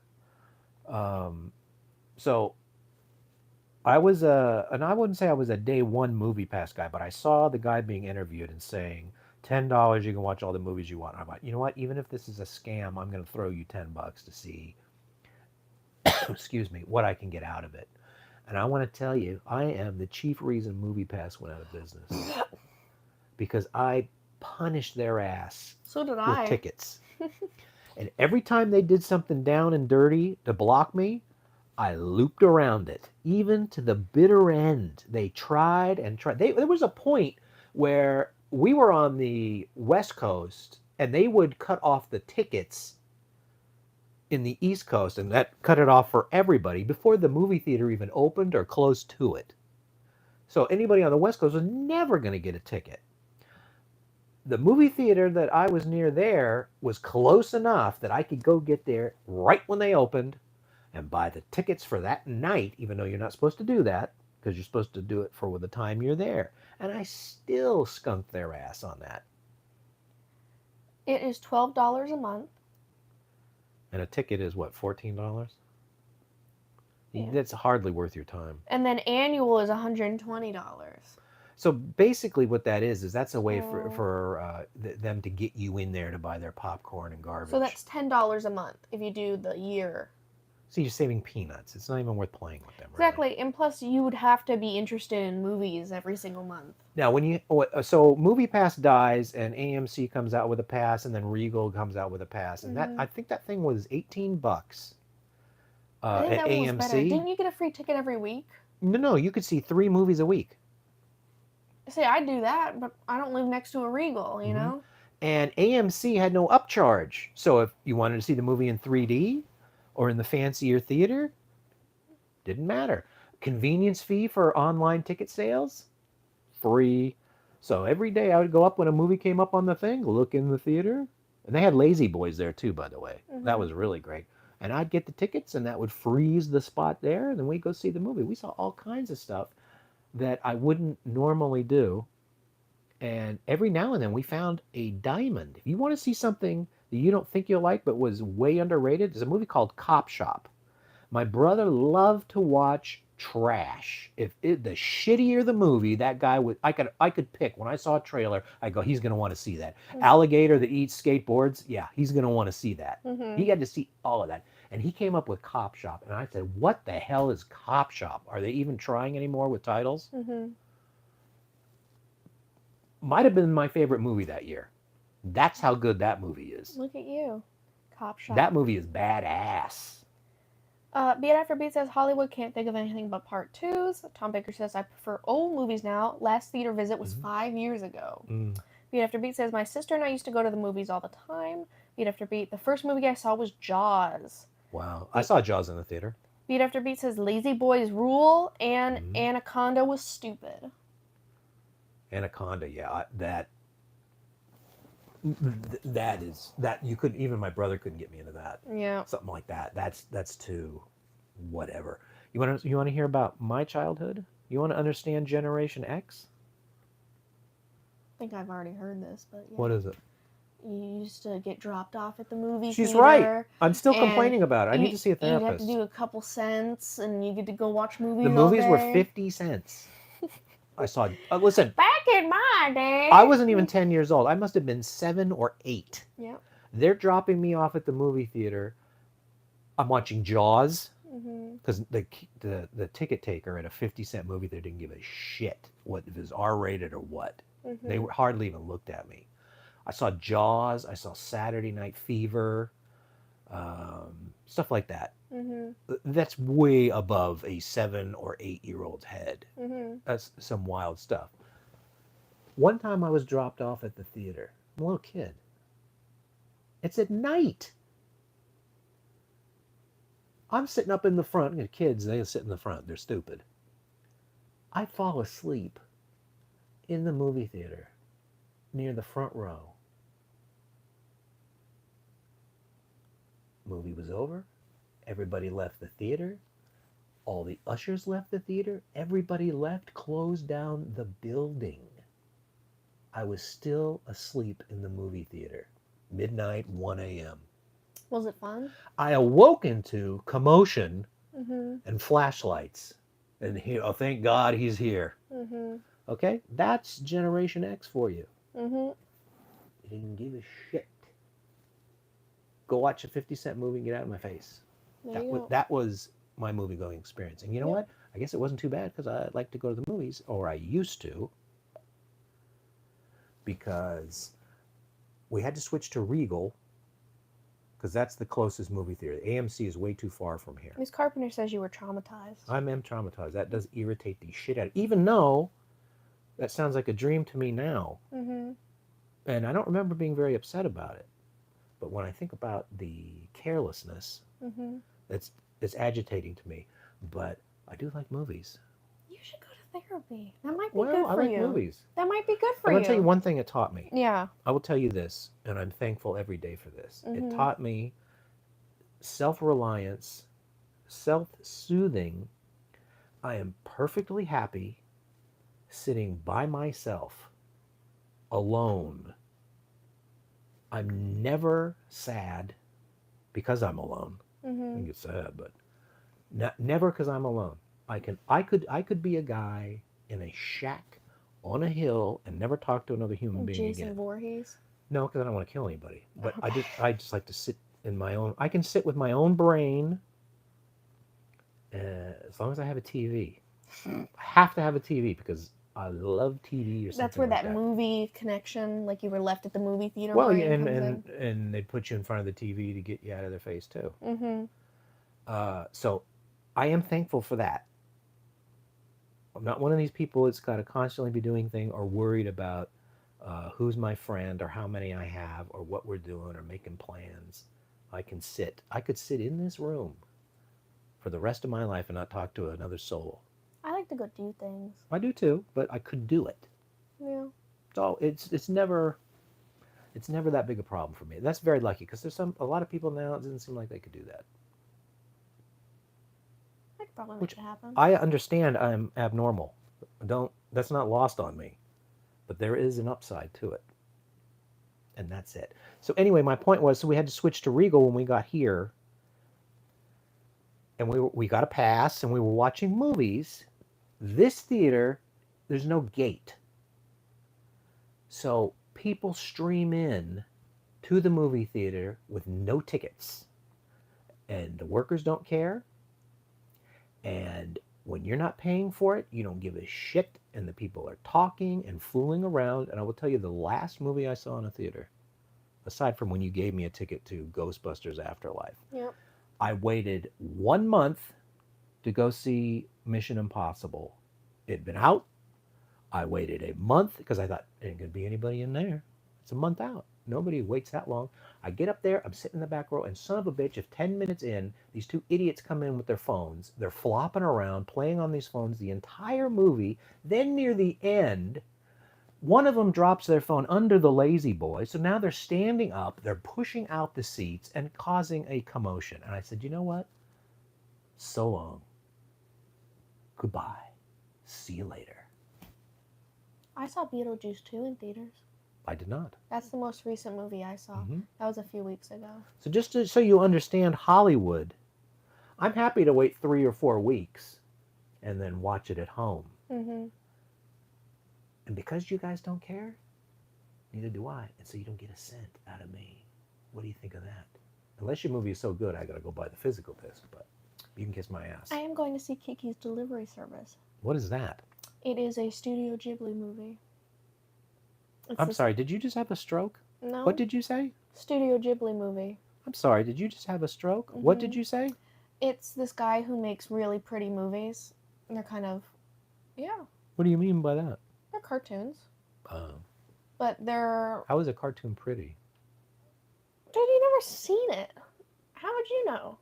So I was and I wouldn't say I was a day one movie pass guy, but I saw the guy being interviewed and saying, $10, you can watch all the movies you want. And I'm like, you know what? Even if this is a scam, I'm going to throw you $10 to see, excuse me, what I can get out of it. And I want to tell you, I am the chief reason MoviePass went out of business. Because I punished their ass So did with I. tickets. And every time they did something down and dirty to block me, I looped around it, even to the bitter end. They tried and tried. There was a point where we were on the West Coast, and they would cut off the tickets in the East Coast, and that cut it off for everybody before the movie theater even opened or close to it. So anybody on the West Coast was never going to get a ticket. The movie theater that I was near there was close enough that I could go get there right when they opened and buy the tickets for that night, even though you're not supposed to do that, because you're supposed to do it for the time you're there. And I still skunked their ass on that. It is $12 a month. And a ticket is what, $14? Yeah. That's hardly worth your time. And then annual is $120. So basically what that is that's a way for them to get you in there to buy their popcorn and garbage. So that's $10 a month if you do the year. So you're saving peanuts. It's not even worth playing with them. Exactly. Really. And plus you would have to be interested in movies every single month. Now, so MoviePass dies and AMC comes out with a pass and then Regal comes out with a pass. And that I think that thing was $18 I think at that one was AMC. better. Didn't you get a free ticket every week? No, you could see 3 movies a week. See, I do that, but I don't live next to a Regal, you know? And AMC had no upcharge. So if you wanted to see the movie in 3D or in the fancier theater, didn't matter. Convenience fee for online ticket sales, free. So every day I would go up when a movie came up on the thing, look in the theater. And they had Lazy Boys there too, by the way. That was really great. And I'd get the tickets and that would freeze the spot there. And then we'd go see the movie. We saw all kinds of stuff that I wouldn't normally do. And every now and then we found a diamond. If you want to see something that you don't think you'll like but was way underrated, there's a movie called Cop Shop. My brother loved to watch trash. The shittier the movie, that guy would I could pick. When I saw a trailer, I go, he's going to want to see that. Alligator that eats skateboards, yeah, he's going to want to see that. He had to see all of that. And he came up with Cop Shop. And I said, what the hell is Cop Shop? Are they even trying anymore with titles? Might have been my favorite movie that year. That's how good that movie is. Look at you. Cop Shop. That movie is badass. Beat After Beat says, Hollywood can't think of anything but part 2s. Tom Baker says, I prefer old movies now. Last theater visit was 5 years ago. Beat After Beat says, my sister and I used to go to the movies all the time. Beat after beat. The first movie I saw was Jaws. Wow. I saw Jaws in the theater. Beat after beat says Lazy Boys rule and Anaconda was stupid. Anaconda, yeah. That you couldn't, even my brother couldn't get me into that. Yeah. Something like that. That's too whatever. You want to hear about my childhood? You want to understand Generation X? I think I've already heard this, but yeah. What is it? You used to get dropped off at the movie She's theater. right. I'm still complaining about it. I need to see a therapist. You have to do a couple cents, and you get to go watch movies. The movies all day. were 50 cents. I saw. Listen. Back in my day. I wasn't even 10 years old. I must have been 7 or 8. Yeah. They're dropping me off at the movie theater. I'm watching Jaws. Because the ticket taker at a 50-cent movie theater didn't give a shit what if it was R-rated or what. They hardly even looked at me. I saw Jaws. I saw Saturday Night Fever. Stuff like that. That's way above a 7 or 8-year-old's head. That's some wild stuff. One time I was dropped off at the theater. I'm a little kid. It's at night. I'm sitting up in the front. The kids, they sit in the front. They're stupid. I fall asleep in the movie theater near the front row. Movie was over. Everybody left the theater. All the ushers left the theater. Everybody left, closed down the building. I was still asleep in the movie theater. Midnight, 1 a.m. Was it fun? I awoke into commotion and flashlights. And thank God he's here. Okay? That's Generation X for you. They didn't give a shit. Go watch a 50-cent movie and get out of my face. That was my movie-going experience. And you know what? I guess it wasn't too bad because I like to go to the movies, or I used to, because we had to switch to Regal because that's the closest movie theater. AMC is way too far from here. Ms. Carpenter says you were traumatized. I am traumatized. That does irritate the shit out of me. Even though that sounds like a dream to me now. And I don't remember being very upset about it. But when I think about the carelessness, it's agitating to me. But I do like movies. You should go to therapy. That might be good for you. I like movies. That might be good for you. I'm going to tell you one thing it taught me. Yeah. I will tell you this, and I'm thankful every day for this. It taught me self-reliance, self-soothing. I am perfectly happy sitting by myself, alone. I'm never sad because I'm alone. I get sad, but never because I'm alone. I could be a guy in a shack on a hill and never talk to another human being again. Jason Voorhees? No, because I don't want to kill anybody. But I just like to sit in my own. I can sit with my own brain as long as I have a TV. I have to have a TV because I love TV or something. That's where like that movie connection, like you were left at the movie theater. Well, yeah, and they'd put you in front of the TV to get you out of their face too. So I am thankful for that. I'm not one of these people that's got to constantly be doing things or worried about who's my friend or how many I have or what we're doing or making plans. I could sit in this room for the rest of my life and not talk to another soul. I like to go do things. I do too, but I could do it. Yeah. So it's never that big a problem for me. That's very lucky because there's a lot of people now. It doesn't seem like they could do that. I could probably make it happen. I understand I'm abnormal. That's not lost on me, but there is an upside to it, and that's it. So anyway, my point was, so we had to switch to Regal when we got here, and we got a pass, and we were watching movies. This theater, there's no gate. So people stream in to the movie theater with no tickets. And the workers don't care. And when you're not paying for it, you don't give a shit. And the people are talking and fooling around. And I will tell you, the last movie I saw in a theater, aside from when you gave me a ticket to Ghostbusters Afterlife, I waited 1 month to go see Mission Impossible. It'd been out. I waited a month because I thought there ain't gonna be anybody in there. It's a month out. Nobody waits that long. I get up there, I'm sitting in the back row, and son of a bitch, if 10 minutes in, these two idiots come in with their phones, they're flopping around, playing on these phones the entire movie. Then near the end, one of them drops their phone under the lazy boy. So now they're standing up, they're pushing out the seats and causing a commotion. And I said, you know what? So long. Goodbye. See you later. I saw Beetlejuice 2 in theaters. I did not. That's the most recent movie I saw. Mm-hmm. That was a few weeks ago. So just so you understand Hollywood, I'm happy to wait 3 or 4 weeks and then watch it at home. Mm-hmm. And because you guys don't care, neither do I. And so you don't get a cent out of me. What do you think of that? Unless your movie is so good, I got to go buy the physical disc, but you can kiss my ass. I am going to see Kiki's Delivery Service. What is that? It is a Studio Ghibli movie. I'm sorry, did you just have a stroke? No. What did you say? Studio Ghibli movie. I'm sorry, did you just have a stroke? Mm-hmm. What did you say? It's this guy who makes really pretty movies. And they're kind of, yeah. What do you mean by that? They're cartoons. But they're... How is a cartoon pretty? Dude, you never seen it. How would you know?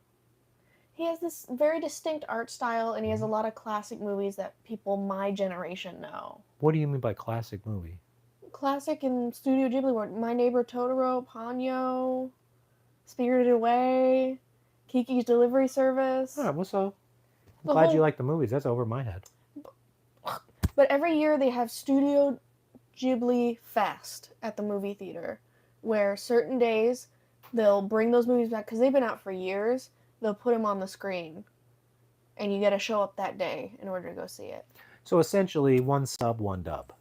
He has this very distinct art style, and he has a lot of classic movies that people my generation know. What do you mean by classic movie? Classic in Studio Ghibli were My Neighbor Totoro, Ponyo, Spirited Away, Kiki's Delivery Service. All right, well, so I'm glad you like the movies. That's over my head. But every year they have Studio Ghibli Fest at the movie theater, where certain days they'll bring those movies back, because they've been out for years. They'll put them on the screen, and you got to show up that day in order to go see it. So essentially, one sub, one dub.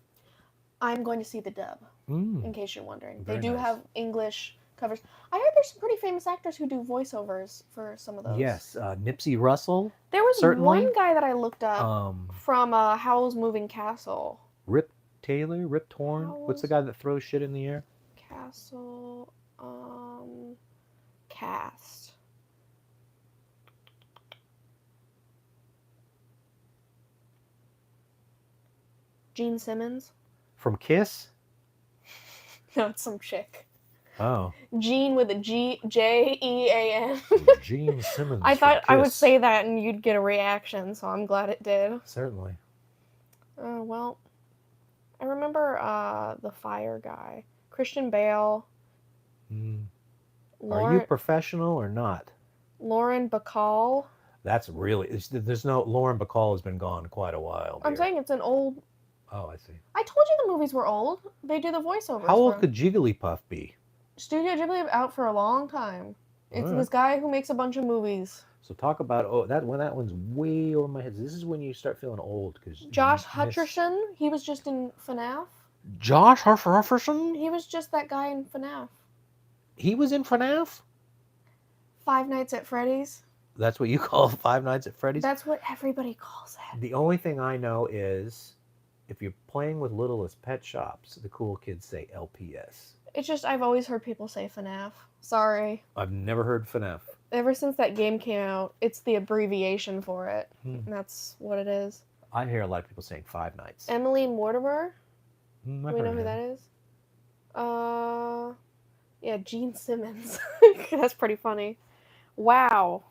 I'm going to see the dub, in case you're wondering. Very they do nice. have English covers. I heard there's some pretty famous actors who do voiceovers for some of those. Yes, Nipsey Russell. There was certainly one guy that I looked up from Howl's Moving Castle. Rip Torn. What's the guy that throws shit in the air? Castle, cast. Gene Simmons. From Kiss? No, it's some chick. Oh. Gene with a Jean. Gene Simmons. I thought I would say that and you'd get a reaction, so I'm glad it did. Certainly. Well, I remember the fire guy. Christian Bale. Are you professional or not? Lauren Bacall. That's really... There's no... Lauren Bacall has been gone quite a while. I'm saying it's an old... Oh, I see. I told you the movies were old. They do the voiceovers. How old could Jigglypuff be? Studio Ghibli out for a long time. It's this guy who makes a bunch of movies. So talk about that one's way over my head. This is when you start feeling old because Josh Hutcherson. He was just in FNAF. Josh Hutcherson. He was just that guy in FNAF. He was in FNAF. Five Nights at Freddy's. That's what you call Five Nights at Freddy's. That's what everybody calls it. The only thing I know is, if you're playing with Littlest Pet Shops, the cool kids say LPS. It's just, I've always heard people say FNAF. Sorry. I've never heard FNAF. Ever since that game came out, it's the abbreviation for it. And that's what it is. I hear a lot of people saying Five Nights. Emily Mortimer. Do we know who that is? Yeah, Gene Simmons. That's pretty funny. Wow.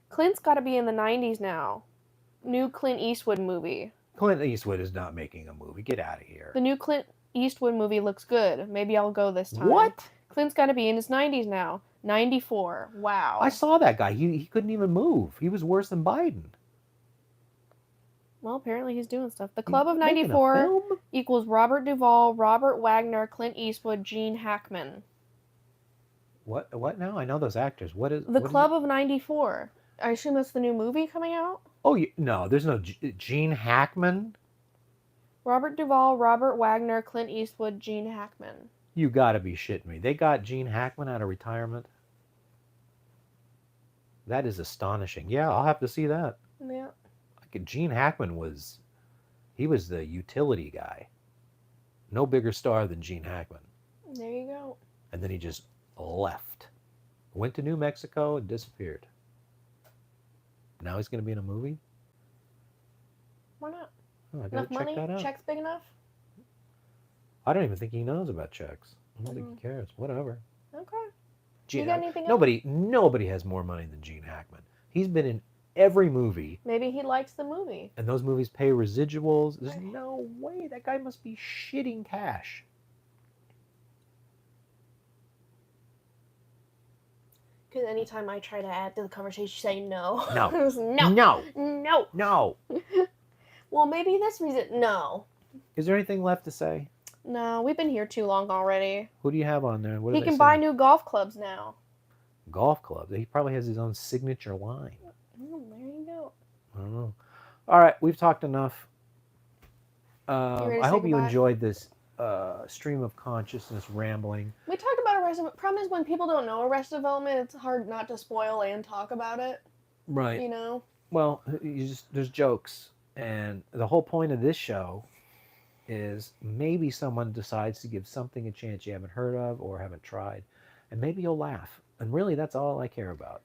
Clint's got to be in the 90s now. New Clint Eastwood movie. Clint Eastwood is not making a movie. Get out of here. The new Clint Eastwood movie looks good. Maybe I'll go this time. What? Clint's got to be in his 90s now. 94. Wow. I saw that guy. He couldn't even move. He was worse than Biden. Well, apparently he's doing stuff. The Club of 94 equals Robert Duvall, Robert Wagner, Clint Eastwood, Gene Hackman. What now? I know those actors. What is The Club of 94. I assume that's the new movie coming out? Oh, no. There's no Gene Hackman. Robert Duvall, Robert Wagner, Clint Eastwood, Gene Hackman. You gotta be shitting me. They got Gene Hackman out of retirement? That is astonishing. Yeah, I'll have to see that. Yeah. Gene Hackman was the utility guy. No bigger star than Gene Hackman. There you go. And then he just left. Went to New Mexico and disappeared. Now he's going to be in a movie? Why not? Oh, I Enough gotta check money? that out. Check's big enough? I don't even think he knows about checks. I don't think he cares. Whatever. Okay. Gene, You got anything nobody has more money than Gene Hackman. He's been in every movie. Maybe he likes the movie. And those movies pay residuals. There's no way. That guy must be shitting cash. Because anytime I try to add to the conversation, you say no. No. no. No. No. No. Well, maybe this reason. No. Is there anything left to say? No, we've been here too long already. Who do you have on there? What He can buy new golf clubs now. Golf clubs? He probably has his own signature line. Oh, there you go. I don't know. All right, we've talked enough. I hope you enjoyed this stream of consciousness rambling. We talked about Arrested. Problem is, when people don't know Arrested Development, it's hard not to spoil and talk about it. Right. You know. Well, there's jokes, and the whole point of this show is maybe someone decides to give something a chance you haven't heard of or haven't tried, and maybe you'll laugh. And really, that's all I care about.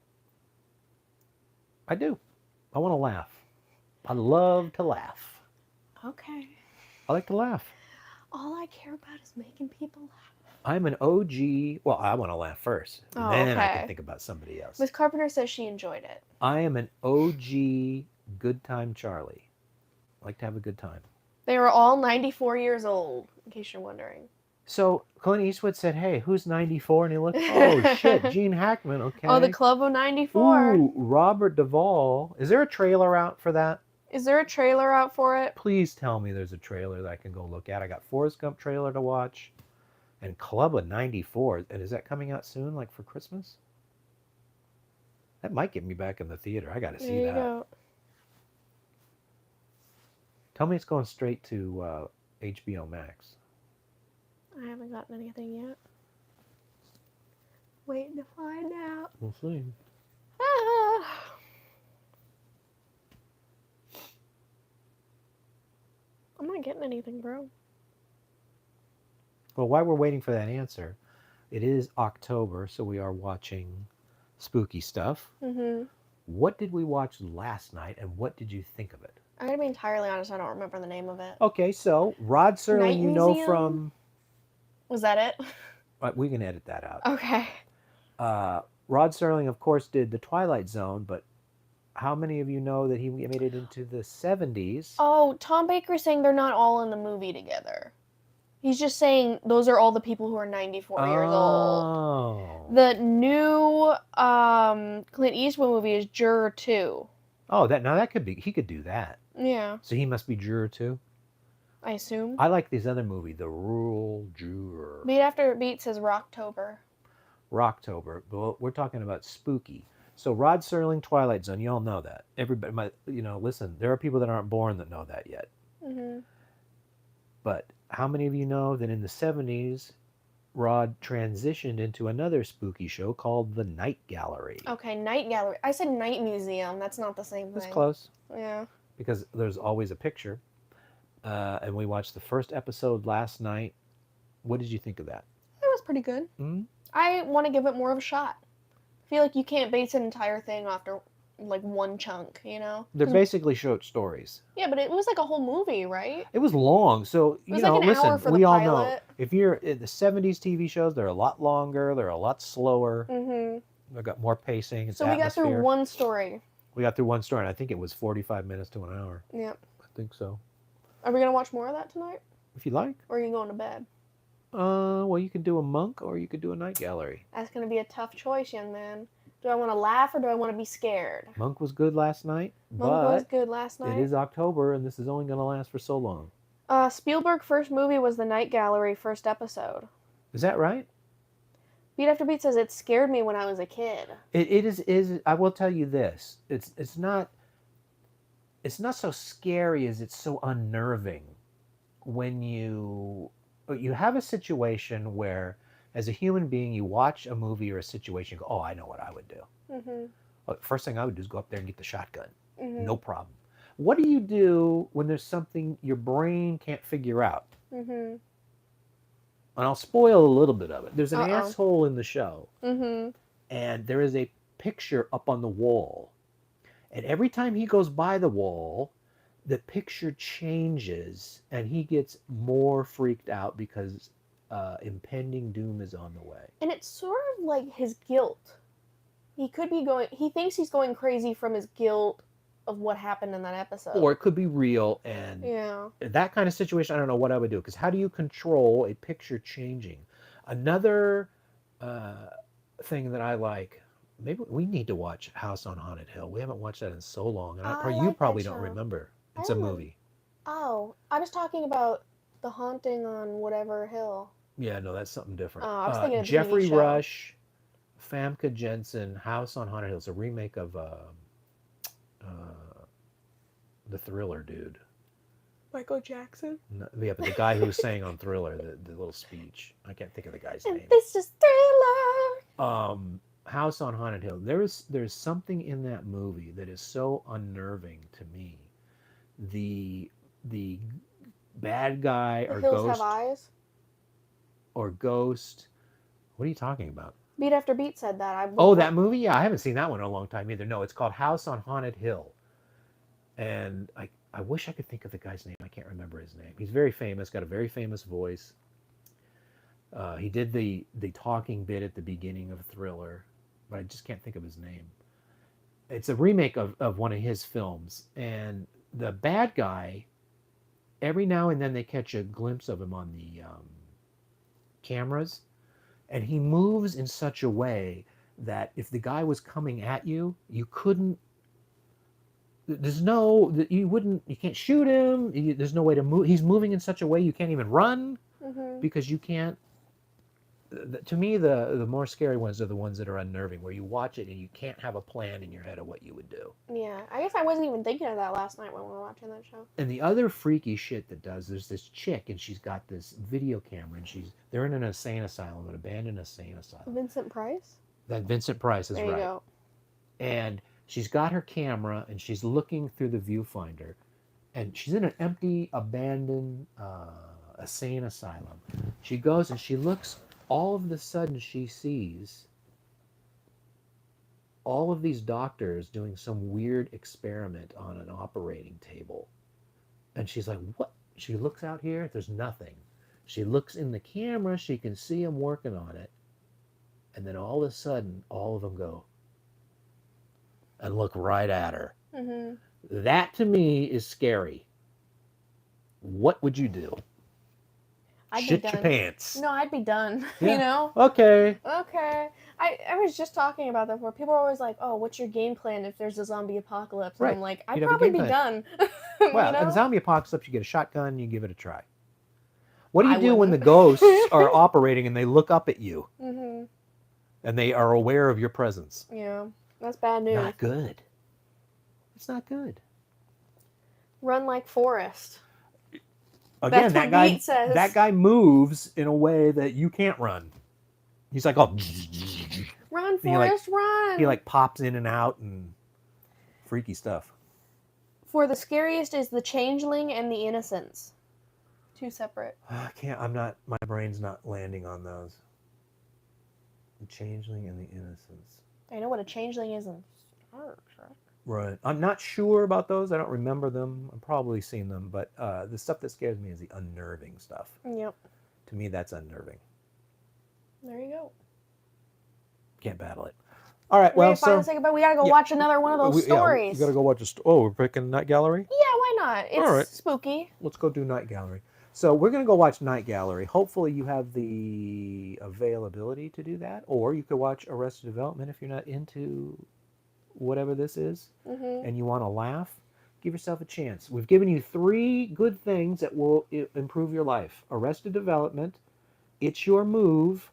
I do. I want to laugh. I love to laugh. Okay. I like to laugh. All I care about is making people laugh. I'm an OG. Well, I want to laugh first. Then I can think about somebody else. Miss Carpenter says she enjoyed it. I am an OG good time Charlie. I like to have a good time. They were all 94 years old, in case you're wondering. So Clint Eastwood said, "Hey, who's 94?" And he looked, "Oh shit, Gene Hackman." Okay. Oh, the Club of 94. Ooh, Robert Duvall. Is there a trailer out for that? Is there a trailer out for it? Please tell me there's a trailer that I can go look at. I got Forrest Gump trailer to watch, and Club of 94. And is that coming out soon, like for Christmas? That might get me back in the theater. I got to see that. Go. Tell me it's going straight to HBO Max. I haven't gotten anything yet. Waiting to find out. We'll see. Ah. I'm not getting anything, bro. Well, while we're waiting for that answer, it is October, so we are watching spooky stuff. Mm-hmm. What did we watch last night, and what did you think of it? I'm going to be entirely honest, I don't remember the name of it. Okay, so Rod Serling, Night you know Museum? from... Was that it? We can edit that out. Okay. Rod Serling, of course, did The Twilight Zone, but how many of you know that he made it into the 70s? Oh, Tom Baker's saying they're not all in the movie together. He's just saying those are all the people who are 94 years old. The new Clint Eastwood movie is Juror 2. Oh, that could be. He could do that. Yeah. So he must be Juror 2? I assume. I like this other movie, The Rural Juror. Beat After Beat says Rocktober. Rocktober. Well, we're talking about spooky. So Rod Serling, Twilight Zone, you all know that. Everybody, listen, there are people that aren't born that know that yet. Mm-hmm. But how many of you know that in the 70s, Rod transitioned into another spooky show called The Night Gallery? Okay, Night Gallery. I said Night Museum. That's not the same thing. That's close. Yeah. Because there's always a picture. And we watched the first episode last night. What did you think of that? It was pretty good. Mm-hmm. I want to give it more of a shot. I feel like you can't base an entire thing after like one chunk, you know? They're basically short stories. Yeah, but it was like a whole movie, right? It was long, so it was like an hour for we the all pilot. know if you're in the 70s TV shows, they're a lot longer, they're a lot slower. Mm-hmm. They've got more pacing. It's so we got through one story. We got through one story, and I think it was 45 minutes to an hour. Yep. I think so. Are we gonna watch more of that tonight? If you like. Or are you going to bed? Well, you could do a Monk or you could do a Night Gallery. That's gonna be a tough choice, young man. Do I want to laugh or do I want to be scared? Monk was good last night. Monk was good last night. It is October, and this is only going to last for so long. Spielberg's first movie was The Night Gallery, first episode. Is that right? Beat After Beat says it scared me when I was a kid. It is. I will tell you this. It's not so scary as it's so unnerving when you have a situation where, as a human being, you watch a movie or a situation and go, oh, I know what I would do. Mm-hmm. First thing I would do is go up there and get the shotgun. Mm-hmm. No problem. What do you do when there's something your brain can't figure out? Mm-hmm. And I'll spoil a little bit of it. There's an asshole in the show. Mm-hmm. And there is a picture up on the wall. And every time he goes by the wall, the picture changes and he gets more freaked out because impending doom is on the way. And it's sort of like his guilt. He thinks he's going crazy from his guilt of what happened in that episode. Or it could be real, and that kind of situation, I don't know what I would do, because how do you control a picture changing? Another thing that I like, maybe we need to watch House on Haunted Hill. We haven't watched that in so long, and you probably don't remember. It's a movie. Oh, I was talking about The Haunting on whatever hill. Yeah, no, that's something different. Oh, I was thinking of Jeffrey Rush, Famke Jensen, House on Haunted Hill. It's a remake of the Thriller dude. Michael Jackson? No, yeah, but the guy who sang on Thriller, the little speech. I can't think of the guy's name. This is Thriller! House on Haunted Hill. There's something in that movie that is so unnerving to me. The bad guy or Hills ghost. Have Eyes? Or Ghost. What are you talking about? Beat After Beat said that. That movie? Yeah, I haven't seen that one in a long time either. No, it's called House on Haunted Hill. And I wish I could think of the guy's name. I can't remember his name. He's very famous, got a very famous voice. He did the talking bit at the beginning of Thriller, but I just can't think of his name. It's a remake of one of his films. And the bad guy, every now and then they catch a glimpse of him on the cameras. And he moves in such a way that if the guy was coming at you, you couldn't. You can't shoot him. There's no way to move. He's moving in such a way you can't even run because you can't. To me, the more scary ones are the ones that are unnerving, where you watch it and you can't have a plan in your head of what you would do. Yeah, I guess I wasn't even thinking of that last night when we were watching that show. And the other freaky shit there's this chick and she's got this video camera and they're in an insane asylum, an abandoned insane asylum. Vincent Price? That Vincent Price is right. There you go. And she's got her camera and she's looking through the viewfinder, and she's in an empty, abandoned, insane asylum. She goes and she looks. All of a sudden, she sees all of these doctors doing some weird experiment on an operating table, and she's like, "What?" She looks out here. There's nothing. She looks in the camera. She can see them working on it, and then all of a sudden, all of them go and look right at her. Mm-hmm. That to me is scary. What would you do? I'd Shit your pants. No, I'd be done. Yeah. You know? Okay. I was just talking about that before. People are always like, oh, what's your game plan if there's a zombie apocalypse? Right. And I'm like, I'd probably be done. Well, in a zombie apocalypse, you get a shotgun and you give it a try. What do you do when the ghosts are operating and they look up at you? Mm-hmm. And they are aware of your presence? Yeah. That's bad news. Not good. It's not good. Run like Forrest. Again, that guy moves in a way that you can't run. He's like, oh, run, Forrest, run. He like pops in and out and freaky stuff. For the scariest is the Changeling and the Innocents. Two separate. My brain's not landing on those. The Changeling and the Innocents. I know what a changeling is in Star Trek. Right. I'm not sure about those. I don't remember them. I've probably seen them. But the stuff that scares me is the unnerving stuff. Yep. To me, that's unnerving. There you go. Can't battle it. All right. Well, so we gotta go watch another one of those stories. We gotta go watch we're picking Night Gallery? Yeah, why not? It's spooky. Let's go do Night Gallery. So we're gonna go watch Night Gallery. Hopefully you have the availability to do that, or you could watch Arrested Development if you're not into whatever this is, and you want to laugh. Give yourself a chance. We've given you 3 good things that will improve your life: Arrested Development, It's Your Move,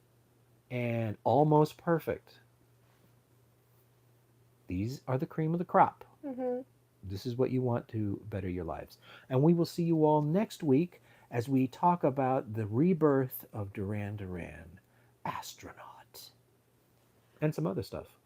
and Almost Perfect. These are the cream of the crop. This is what you want to better your lives. And we will see you all next week as we talk about the rebirth of Duran Duran, Astronaut, and some other stuff.